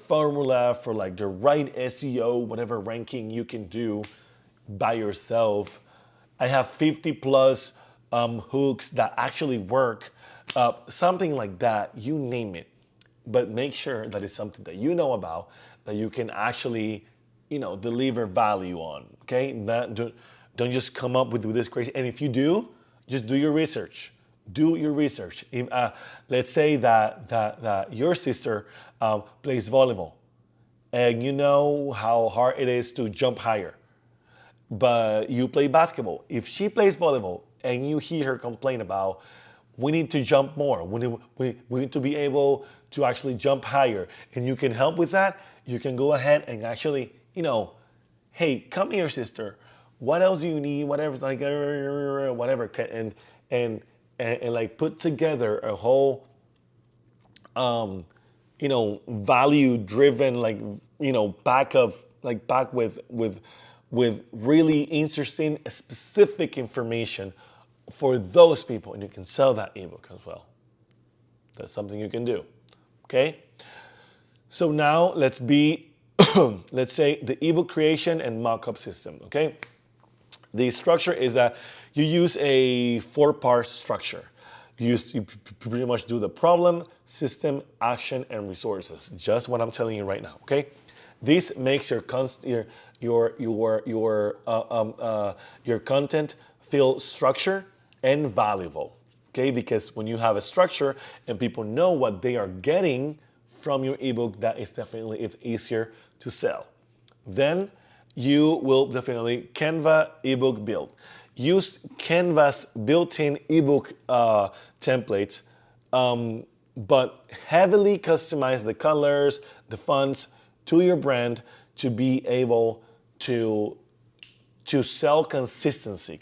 formula for like the right SEO, whatever ranking you can do by yourself. I have 50 plus hooks that actually work, something like that, you name it. But make sure that it's something that you know about, that you can actually, deliver value on, okay? Don't just come up with this crazy, and if you do, just do your research. Do your research. If, let's say that your sister plays volleyball, and you know how hard it is to jump higher, but you play basketball. If she plays volleyball and you hear her complain about we need to jump more. We need to be able to actually jump higher. And you can help with that. You can go ahead and actually, hey, come here, sister. What else do you need? Whatever, like, whatever. And like put together a whole, value driven, like, back with really interesting, specific information for those people, and you can sell that ebook as well. That's something you can do. Okay. So now let's say the ebook creation and mockup system. Okay. The structure is that you use a 4-part structure. You pretty much do the problem, system, action, and resources. Just what I'm telling you right now. Okay. This makes your content feel structured and valuable. Okay, because when you have a structure and people know what they are getting from your ebook, it's easier to sell. Then you will definitely Canva ebook build. Use Canva's built-in ebook templates, but heavily customize the colors, the fonts to your brand to be able to sell consistency,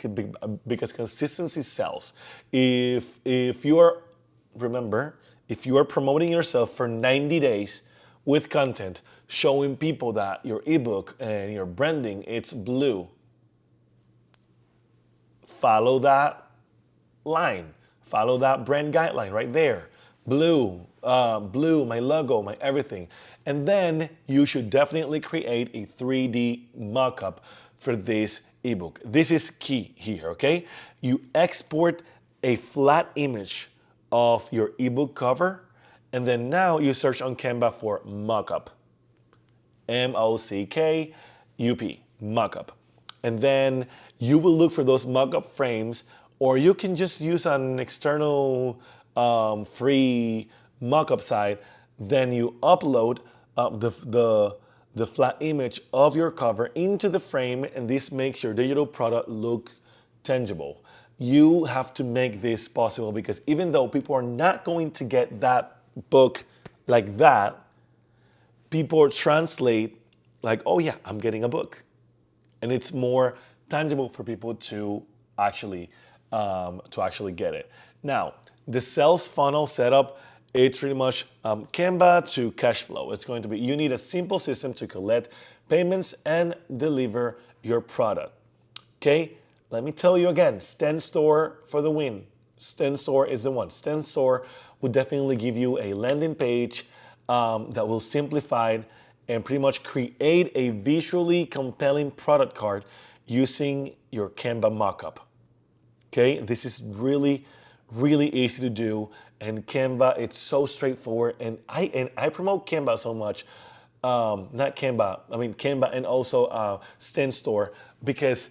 because consistency sells. If you are promoting yourself for 90 days with content, showing people that your ebook and your branding, it's blue, follow that line, follow that brand guideline right there. Blue, my logo, my everything. And then you should definitely create a 3D mockup for this ebook. This is key here, okay? You export a flat image of your ebook cover, and then now you search on Canva for mockup. M-O-C-K-U-P, mockup. And then you will look for those mockup frames, or you can just use an external free mockup site. Then you upload the flat image of your cover into the frame, and this makes your digital product look tangible. You have to make this possible, because even though people are not going to get that book like that, people translate like, oh yeah, I'm getting a book. And it's more tangible for people to actually get it. Now, the sales funnel setup, it's pretty much Canva to cash flow. It's going to be, you need a simple system to collect payments and deliver your product. Okay, let me tell you again, Stand Store for the win. Stand Store is the one. Stand Store will definitely give you a landing page that will simplify and pretty much create a visually compelling product card using your Canva mockup. Okay, this is really, really easy to do, and Canva, it's so straightforward. And I promote Canva so much, not Canva, I mean Canva and also Stand Store, because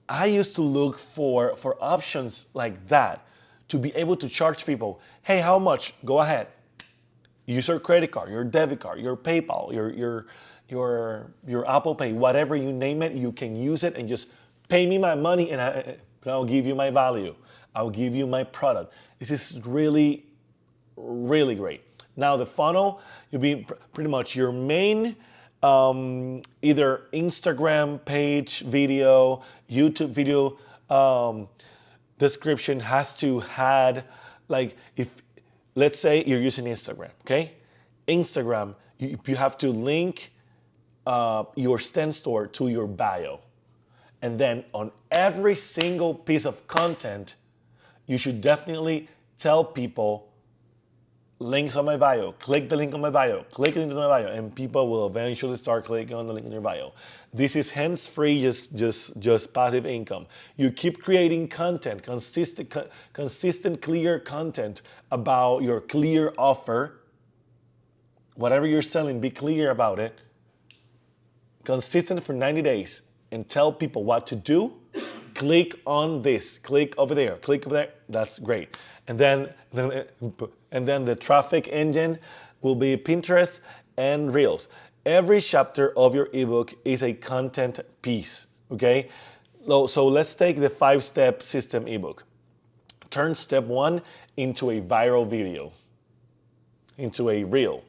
I used to look for options like that to be able to charge people. Hey, how much? Go ahead. Use your credit card, your debit card, your PayPal, your Apple Pay, whatever you name it, you can use it and just pay me my money, and I'll give you my value. I'll give you my product. This is really, really great. Now the funnel, you'll be pretty much your main either Instagram page video, YouTube video description has to had, like, if let's say you're using Instagram, okay? Instagram, you have to link your Stand Store to your bio. And then on every single piece of content, you should definitely tell people, links on my bio, click the link on my bio, click the link on my bio, and people will eventually start clicking on the link in your bio. This is hands-free, just passive income. You keep creating content, consistent, clear content about your clear offer. Whatever you're selling, be clear about it. Consistent for 90 days, and tell people what to do. Click on this, click over there, click over there. That's great. And then the traffic engine will be Pinterest and Reels. Every chapter of your ebook is a content piece, okay? So let's take the 5-step system ebook. Turn step one into a viral video, into a reel.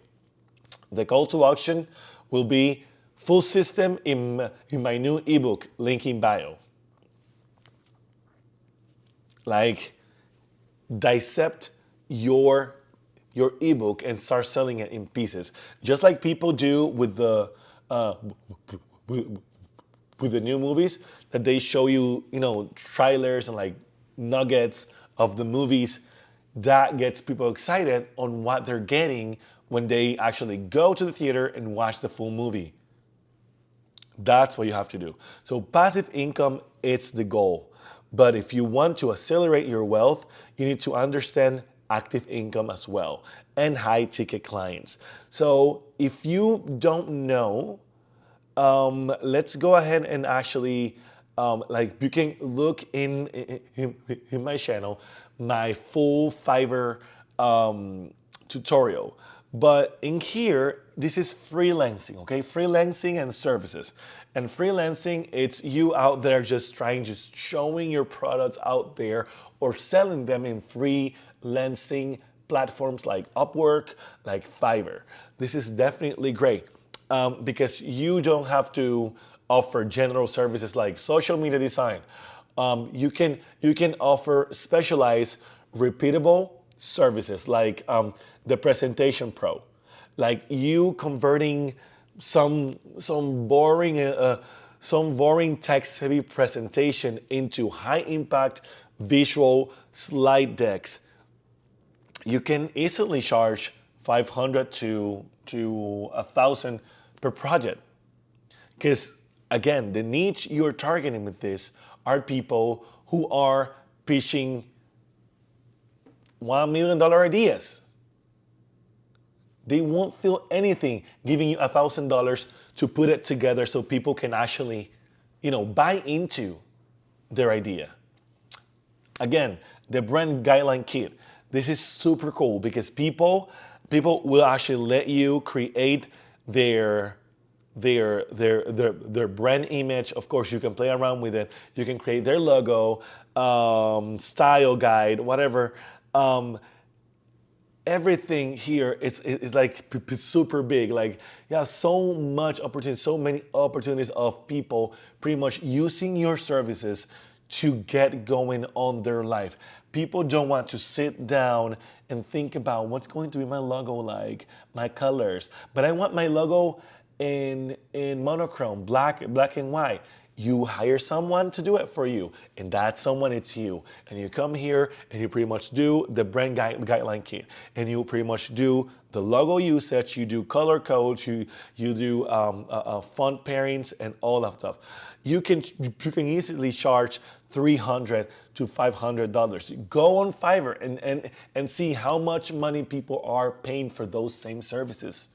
The call to action will be full system in my new ebook, link in bio. Like, dissect your ebook and start selling it in pieces, just like people do with the with the new movies that they show you, trailers and like nuggets of the movies. That gets people excited on what they're getting when they actually go to the theater and watch the full movie. That's what you have to do. So passive income is the goal. But if you want to accelerate your wealth, you need to understand active income as well and high ticket clients. So if you don't know, let's go ahead and actually, like, you can look in my channel, my full Fiverr tutorial. But in here, this is freelancing, okay? Freelancing and services. And freelancing, it's you out there just showing your products out there or selling them in freelancing platforms like Upwork, like Fiverr. This is definitely great because you don't have to offer general services like social media design. You can offer specialized, repeatable services like the Presentation Pro, like you converting some boring text-heavy presentation into high-impact visual slide decks. You can easily charge 500 to 1,000 per project. Because again, the niche you're targeting with this are people who are pitching $1 million ideas. They won't feel anything giving you $1,000 to put it together so people can actually, buy into their idea. Again, the brand guideline kit. This is super cool because people will actually let you create their brand image. Of course, you can play around with it. You can create their logo, style guide, whatever. Everything here is like super big. Like, yeah, so much opportunity, so many opportunities of people pretty much using your services to get going on their life. People don't want to sit down and think about what's going to be my logo like, my colors. But I want my logo in monochrome, black and white. You hire someone to do it for you, and that someone, it's you. And you come here and you pretty much do the brand guideline kit, and you pretty much do the logo usage, you do color codes, you do font pairings and all that stuff. You can easily charge $300 to $500. Go on Fiverr and see how much money people are paying for those same services.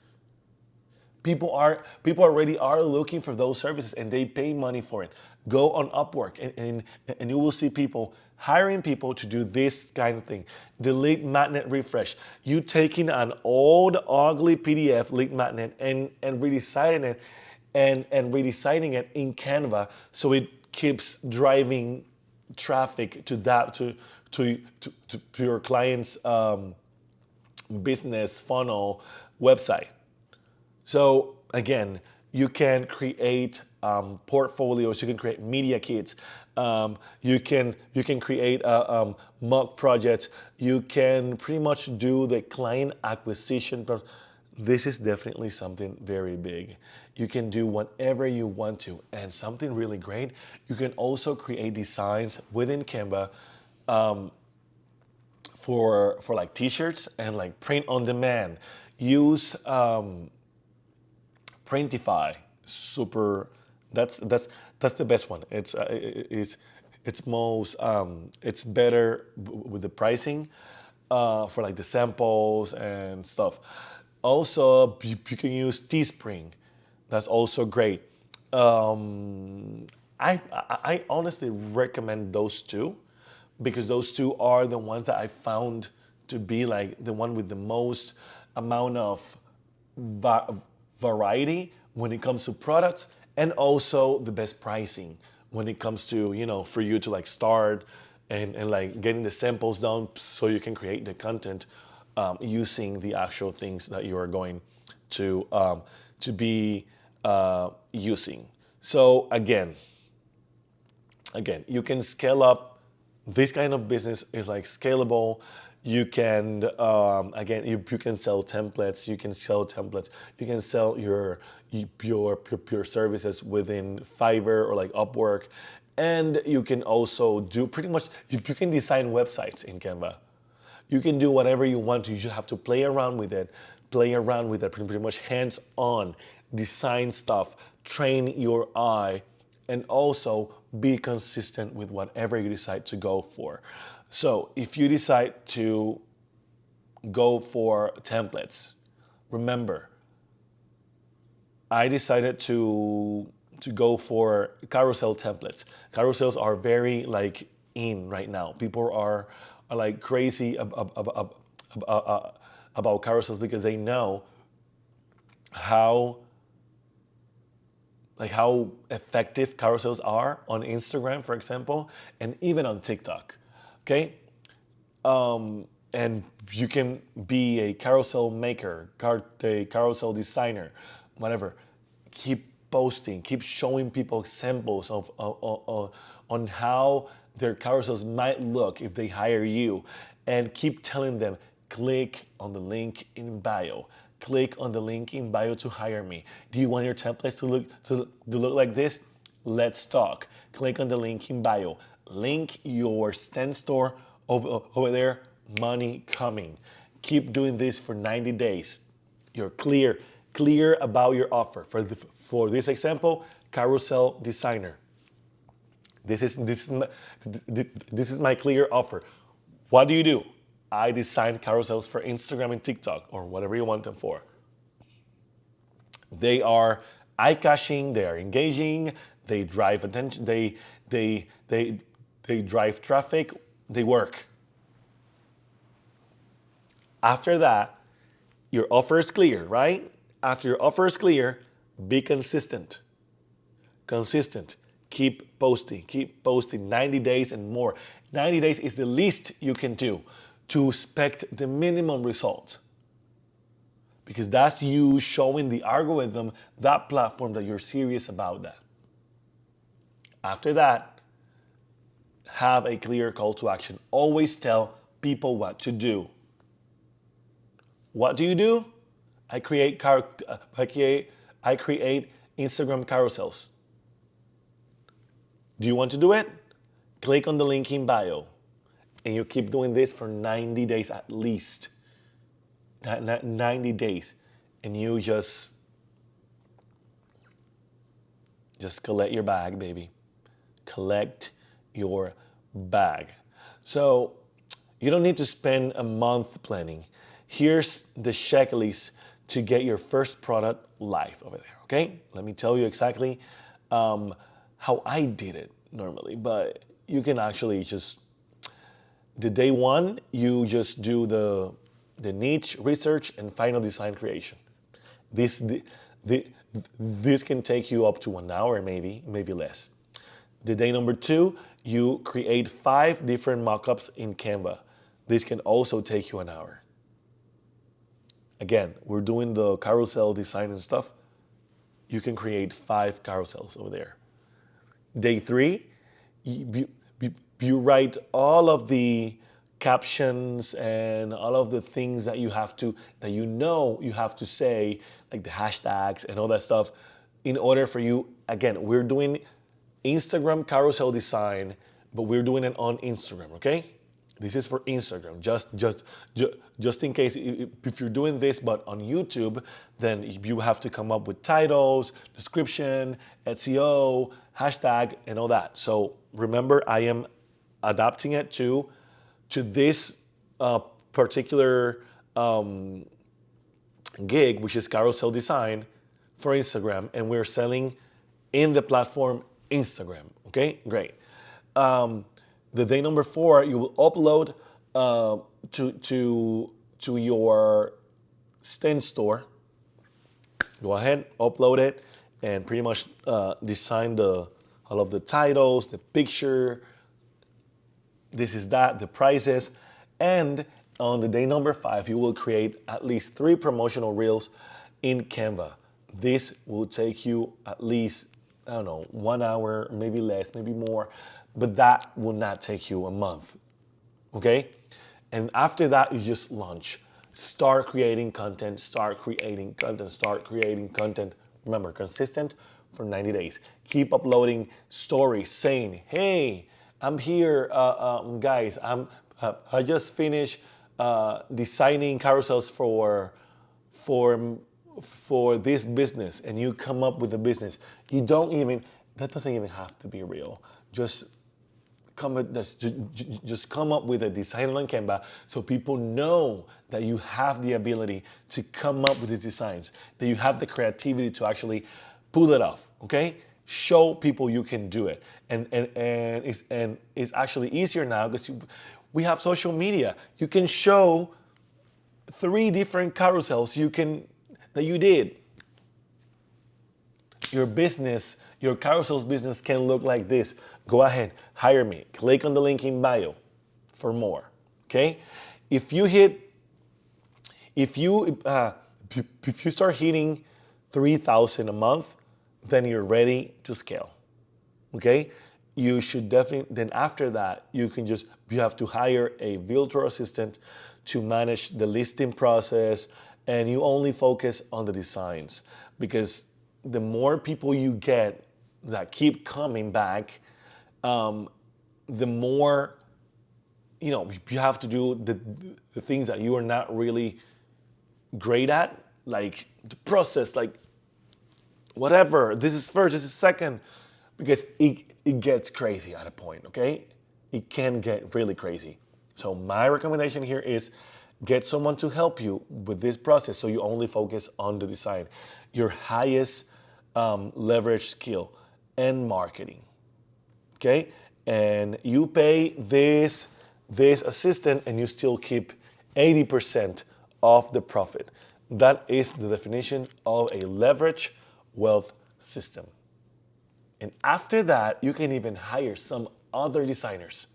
People already are looking for those services and they pay money for it. Go on Upwork and you will see people hiring people to do this kind of thing. The lead magnet refresh. You taking an old ugly PDF lead magnet and redesigning it and redesigning it in Canva so it keeps driving traffic to your client's business funnel website. So again, you can create portfolios, you can create media kits, you can create mock projects, you can pretty much do the client acquisition. This is definitely something very big. You can do whatever you want to, and something really great, you can also create designs within Canva for like t-shirts and like print on demand. Use Printify, super. That's the best one. It's better with the pricing for like the samples and stuff. Also, you can use Teespring. That's also great. I honestly recommend those two because those two are the ones that I found to be like the one with the most amount of variety when it comes to products, and also the best pricing when it comes to, for you to like start and like getting the samples down so you can create the content using the actual things that you are going to be using. So again, you can scale up. This kind of business is like scalable. You can again, you can sell templates. You can sell templates. You can sell your services within Fiverr or like Upwork, and you can also do pretty much. You can design websites in Canva. You can do whatever you want to. You just have to play around with it. Play around with it. Pretty much hands-on. Design stuff. Train your eye, and also be consistent with whatever you decide to go for. So if you decide to go for templates, remember, I decided to go for carousel templates. Carousels are very like in right now. People are like crazy about carousels because they know how how effective carousels are on Instagram, for example, and even on TikTok. Okay, and you can be a carousel maker, a carousel designer, whatever. Keep posting, keep showing people examples on how their carousels might look if they hire you, and keep telling them, click on the link in bio. Click on the link in bio to hire me. Do you want your templates to look like this? Let's talk. Click on the link in bio. Link your stand store over there. Money coming. Keep doing this for 90 days. You're clear about your offer. For this example, carousel designer. This is my clear offer. What do? I design carousels for Instagram and TikTok or whatever you want them for. They are eye-catching, they are engaging, they drive attention, they drive traffic, they work. After that, your offer is clear, right? After your offer is clear, be consistent. Consistent. Keep posting 90 days and more. 90 days is the least you can do to expect the minimum result. Because that's you showing the algorithm, that platform, that you're serious about that. After that, have a clear call to action. Always tell people what to do. What do? I create Instagram carousels. Do you want to do it? Click on the link in bio. And you keep doing this for 90 days at least. 90 days. And you just collect your bag, baby. Collect your bag. So you don't need to spend a month planning. Here's the checklist to get your first product live over there, okay? Let me tell you exactly how I did it normally, but you can actually just, the day one, you just do the niche research and final design creation. This can take you up to 1 hour, maybe less. The day number 2, you create 5 different mockups in Canva. This can also take you 1 hour. Again, we're doing the carousel design and stuff. You can create 5 carousels over there. Day 3, you write all of the captions and all of the things that you have to say, like the hashtags and all that stuff, in order for you. Again, we're doing Instagram carousel design, but we're doing it on Instagram, okay? This is for Instagram. Just in case if you're doing this but on YouTube, then you have to come up with titles, description, SEO, hashtag, and all that. So remember, I am adapting it to this particular gig, which is carousel design for Instagram, and we're selling in the platform Instagram. Okay, great. The day number 4, you will upload to your stand store. Go ahead, upload it, and pretty much design all of the titles, the picture, this is that, the prices. And on the day number 5, you will create at least 3 promotional reels in Canva. This will take you at least, I don't know, 1 hour, maybe less, maybe more, but that will not take you a month, okay? And after that, you just launch. Start creating content, start creating content, start creating content. Remember, consistent for 90 days. Keep uploading stories saying, hey, I'm here, guys, I just finished designing carousels for this business, and you come up with a business. That doesn't even have to be real. Just come up with a design on Canva so people know that you have the ability to come up with the designs, that you have the creativity to actually pull it off, okay? Show people you can do it. And it's actually easier now because we have social media. You can show 3 different carousels that you did. Your business, your carousels business can look like this. Go ahead, hire me. Click on the link in bio for more, okay? If you start hitting 3,000 a month, then you're ready to scale, okay? You should definitely, then after that, you have to hire a virtual assistant to manage the listing process, and you only focus on the designs, because the more people you get that keep coming back, the more, you have to do the things that you are not really great at, like the process, like whatever, this is first, this is second, because it gets crazy at a point, okay? It can get really crazy. So my recommendation here is get someone to help you with this process so you only focus on the design, your highest leverage skill, and marketing, okay? And you pay this assistant and you still keep 80% of the profit. That is the definition of a leverage wealth system. And after that, you can even hire some other designers.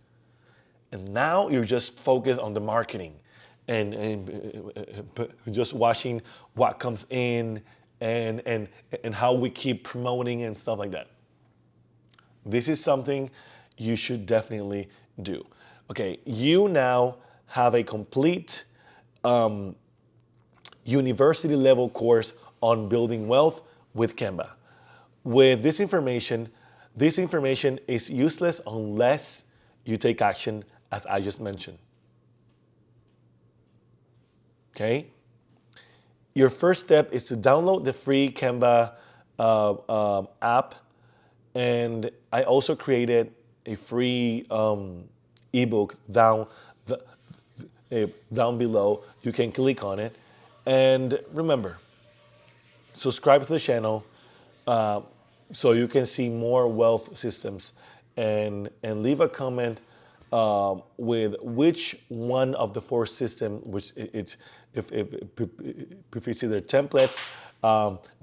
And now you're just focused on the marketing and just watching what comes in and how we keep promoting and stuff like that. This is something you should definitely do. Okay, you now have a complete university level course on building wealth with Canva. With this information is useless unless you take action, as I just mentioned. Okay? Your first step is to download the free Canva app, and I also created a free ebook down below. You can click on it, and remember, subscribe to the channel so you can see more wealth systems, and leave a comment with which one of the 4 systems, which it's if it's either templates,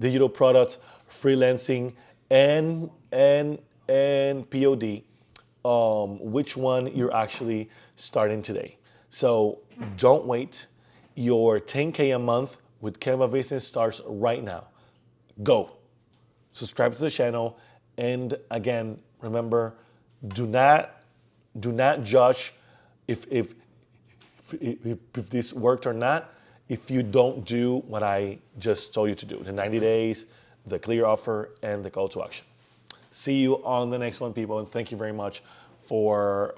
digital products, freelancing, and POD, which one you're actually starting today. So don't wait. Your 10K a month with Canva business starts right now. Go. Subscribe to the channel, and again, remember, do not judge if this worked or not if you don't do what I just told you to do, the 90 days, the clear offer, and the call to action. See you on the next one, people, and thank you very much for